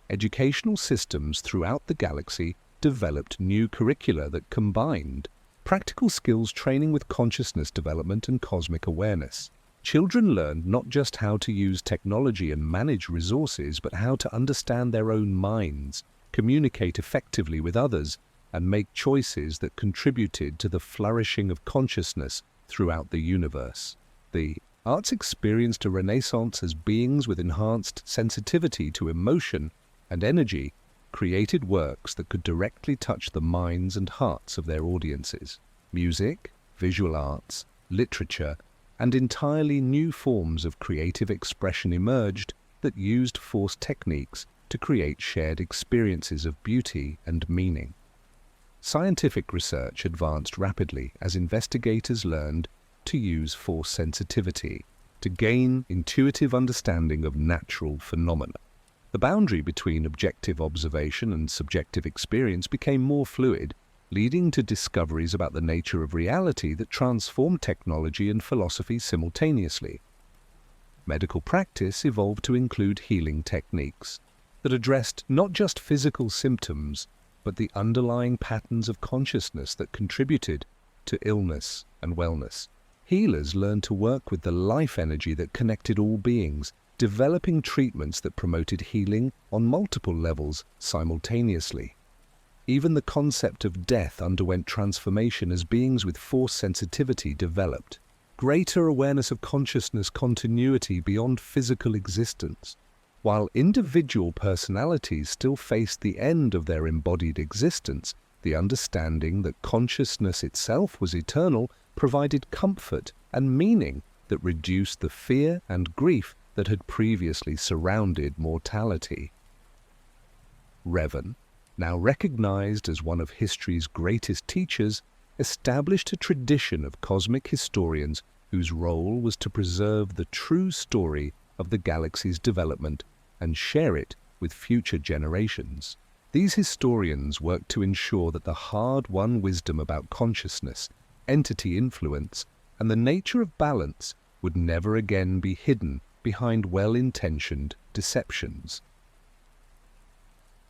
Educational systems throughout the galaxy developed new curricula that combined practical skills training with consciousness development and cosmic awareness. Children learned not just how to use technology and manage resources, but how to understand their own minds, communicate effectively with others, and make choices that contributed to the flourishing of consciousness throughout the universe. The arts experienced a renaissance as beings with enhanced sensitivity to emotion and energy created works that could directly touch the minds and hearts of their audiences. Music, visual arts, literature, and entirely new forms of creative expression emerged that used force techniques to create shared experiences of beauty and meaning. Scientific research advanced rapidly as investigators learned to use force sensitivity to gain intuitive understanding of natural phenomena. The boundary between objective observation and subjective experience became more fluid, leading to discoveries about the nature of reality that transformed technology and philosophy simultaneously. Medical practice evolved to include healing techniques that addressed not just physical symptoms, but the underlying patterns of consciousness that contributed to illness and wellness. Healers learned to work with the life energy that connected all beings, developing treatments that promoted healing on multiple levels simultaneously. Even the concept of death underwent transformation as beings with force sensitivity developed greater awareness of consciousness continuity beyond physical existence. While individual personalities still faced the end of their embodied existence, the understanding that consciousness itself was eternal provided comfort and meaning that reduced the fear and grief that had previously surrounded mortality. Revan, now recognized as one of history's greatest teachers, established a tradition of cosmic historians whose role was to preserve the true story of the galaxy's development and share it with future generations. These historians worked to ensure that the hard-won wisdom about consciousness, entity influence, and the nature of balance would never again be hidden behind well-intentioned deceptions.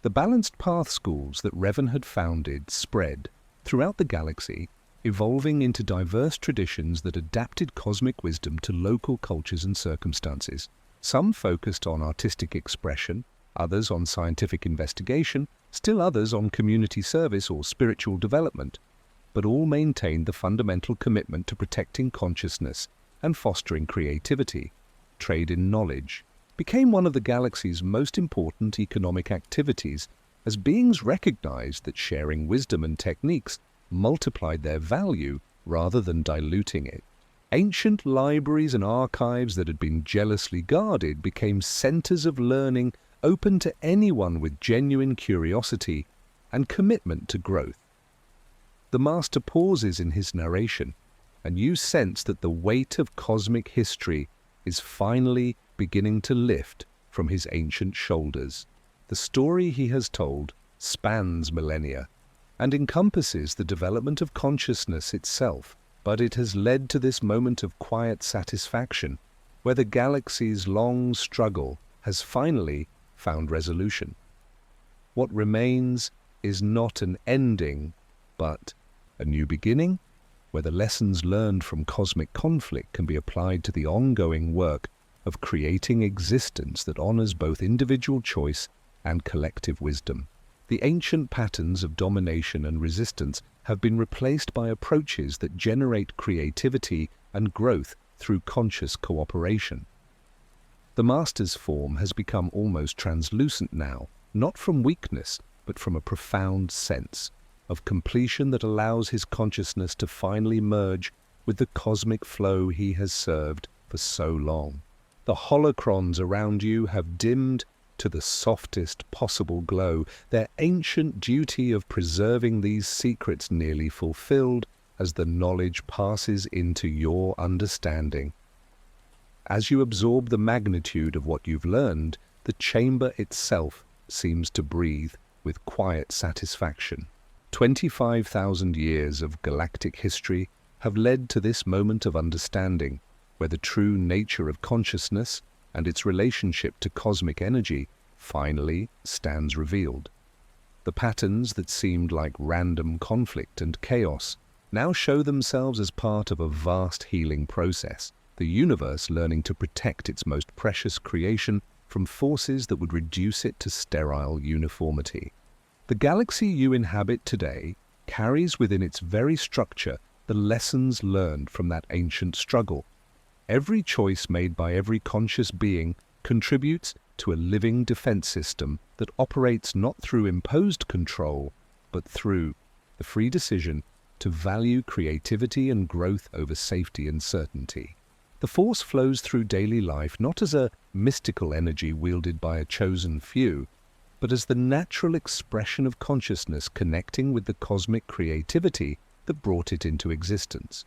The Balanced Path schools that Revan had founded spread throughout the galaxy, evolving into diverse traditions that adapted cosmic wisdom to local cultures and circumstances. Some focused on artistic expression, others on scientific investigation, still others on community service or spiritual development, but all maintained the fundamental commitment to protecting consciousness and fostering creativity. Trade in knowledge became one of the galaxy's most important economic activities as beings recognized that sharing wisdom and techniques multiplied their value rather than diluting it. Ancient libraries and archives that had been jealously guarded became centers of learning open to anyone with genuine curiosity and commitment to growth. The master pauses in his narration and you sense that the weight of cosmic history is finally beginning to lift from his ancient shoulders. The story he has told spans millennia and encompasses the development of consciousness itself, but it has led to this moment of quiet satisfaction where the galaxy's long struggle has finally found resolution. What remains is not an ending, but a new beginning, where the lessons learned from cosmic conflict can be applied to the ongoing work of creating existence that honors both individual choice and collective wisdom. The ancient patterns of domination and resistance have been replaced by approaches that generate creativity and growth through conscious cooperation. The Master's form has become almost translucent now, not from weakness, but from a profound sense of completion that allows his consciousness to finally merge with the cosmic flow he has served for so long. The holocrons around you have dimmed to the softest possible glow, their ancient duty of preserving these secrets nearly fulfilled as the knowledge passes into your understanding. As you absorb the magnitude of what you've learned, the chamber itself seems to breathe with quiet satisfaction. 25,000 years of galactic history have led to this moment of understanding, where the true nature of consciousness and its relationship to cosmic energy finally stands revealed. The patterns that seemed like random conflict and chaos now show themselves as part of a vast healing process, the universe learning to protect its most precious creation from forces that would reduce it to sterile uniformity. The galaxy you inhabit today carries within its very structure the lessons learned from that ancient struggle. Every choice made by every conscious being contributes to a living defense system that operates not through imposed control, but through the free decision to value creativity and growth over safety and certainty. The Force flows through daily life not as a mystical energy wielded by a chosen few, but as the natural expression of consciousness connecting with the cosmic creativity that brought it into existence.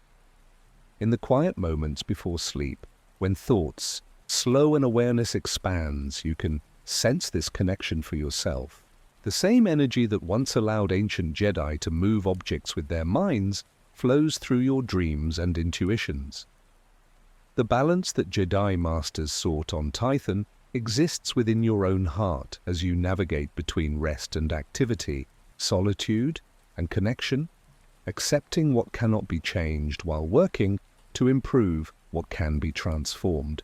In the quiet moments before sleep, when thoughts slow and awareness expands, you can sense this connection for yourself. The same energy that once allowed ancient Jedi to move objects with their minds flows through your dreams and intuitions. The balance that Jedi Masters sought on Tython exists within your own heart as you navigate between rest and activity, solitude and connection, accepting what cannot be changed while working to improve what can be transformed.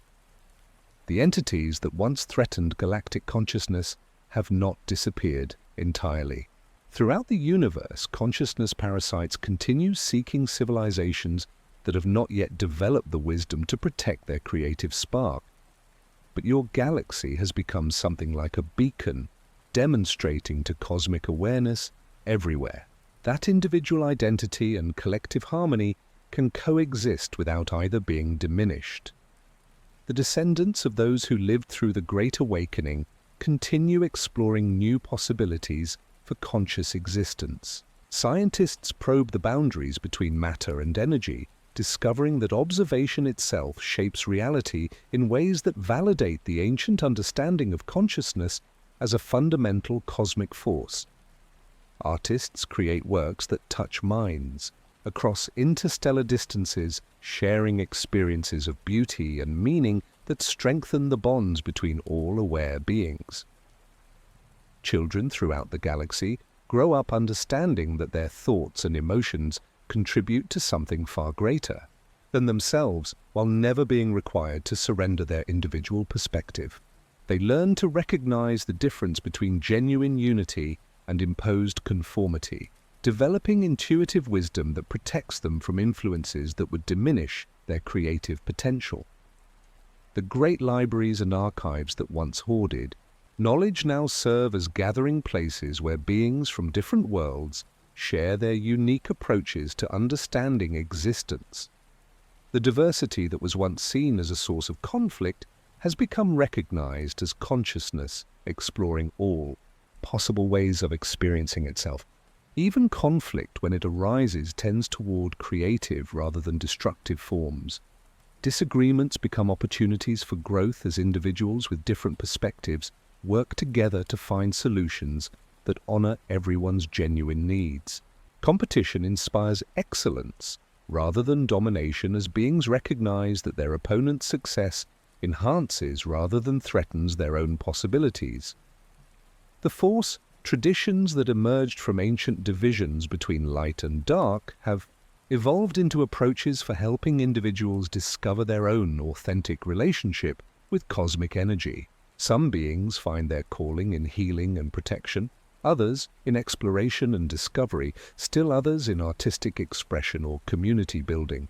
The entities that once threatened galactic consciousness have not disappeared entirely. Throughout the universe, consciousness parasites continue seeking civilizations that have not yet developed the wisdom to protect their creative spark. But your galaxy has become something like a beacon, demonstrating to cosmic awareness everywhere. That individual identity and collective harmony can coexist without either being diminished. The descendants of those who lived through the Great Awakening continue exploring new possibilities for conscious existence. Scientists probe the boundaries between matter and energy, discovering that observation itself shapes reality in ways that validate the ancient understanding of consciousness as a fundamental cosmic force. Artists create works that touch minds across interstellar distances, sharing experiences of beauty and meaning that strengthen the bonds between all aware beings. Children throughout the galaxy grow up understanding that their thoughts and emotions contribute to something far greater than themselves, while never being required to surrender their individual perspective. They learn to recognize the difference between genuine unity and imposed conformity, developing intuitive wisdom that protects them from influences that would diminish their creative potential. The great libraries and archives that once hoarded knowledge now serve as gathering places where beings from different worlds share their unique approaches to understanding existence. The diversity that was once seen as a source of conflict has become recognized as consciousness exploring all possible ways of experiencing itself. Even conflict, when it arises, tends toward creative rather than destructive forms. Disagreements become opportunities for growth as individuals with different perspectives work together to find solutions that honor everyone's genuine needs. Competition inspires excellence rather than domination, as beings recognize that their opponent's success enhances rather than threatens their own possibilities. The Force, traditions that emerged from ancient divisions between light and dark, have evolved into approaches for helping individuals discover their own authentic relationship with cosmic energy. Some beings find their calling in healing and protection, others in exploration and discovery, still others in artistic expression or community building.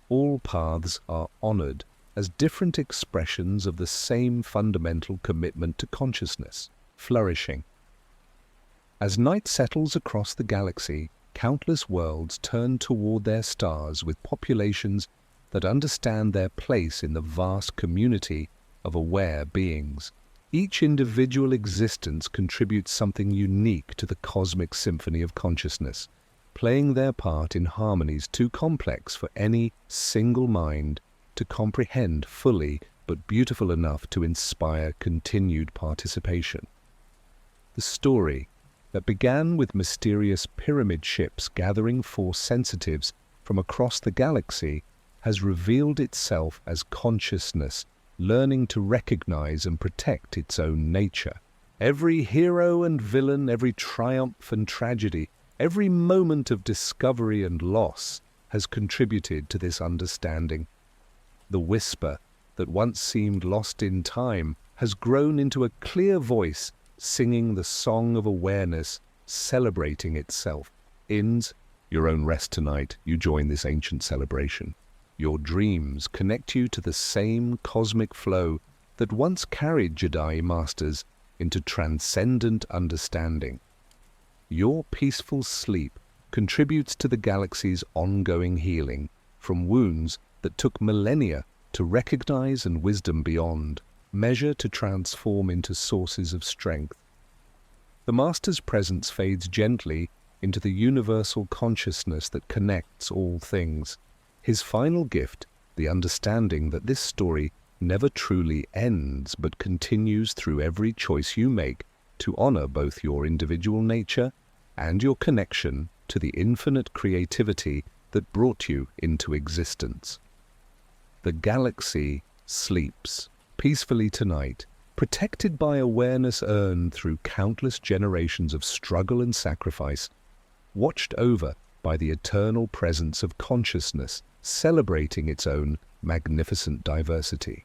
All paths are honored as different expressions of the same fundamental commitment to consciousness, flourishing. As night settles across the galaxy, countless worlds turn toward their stars with populations that understand their place in the vast community of aware beings. Each individual existence contributes something unique to the cosmic symphony of consciousness, playing their part in harmonies too complex for any single mind to comprehend fully, but beautiful enough to inspire continued participation. The story that began with mysterious pyramid ships gathering Force sensitives from across the galaxy has revealed itself as consciousness learning to recognize and protect its own nature. Every hero and villain, every triumph and tragedy, every moment of discovery and loss has contributed to this understanding. The whisper that once seemed lost in time has grown into a clear voice singing the song of awareness, celebrating itself. Inns, your own rest tonight, you join this ancient celebration. Your dreams connect you to the same cosmic flow that once carried Jedi Masters into transcendent understanding. Your peaceful sleep contributes to the galaxy's ongoing healing, from wounds that took millennia to recognize and wisdom beyond, measure to transform into sources of strength. The Master's presence fades gently into the universal consciousness that connects all things. His final gift, the understanding that this story never truly ends but continues through every choice you make to honor both your individual nature and your connection to the infinite creativity that brought you into existence. The galaxy sleeps peacefully tonight, protected by awareness earned through countless generations of struggle and sacrifice, watched over by the eternal presence of consciousness, celebrating its own magnificent diversity.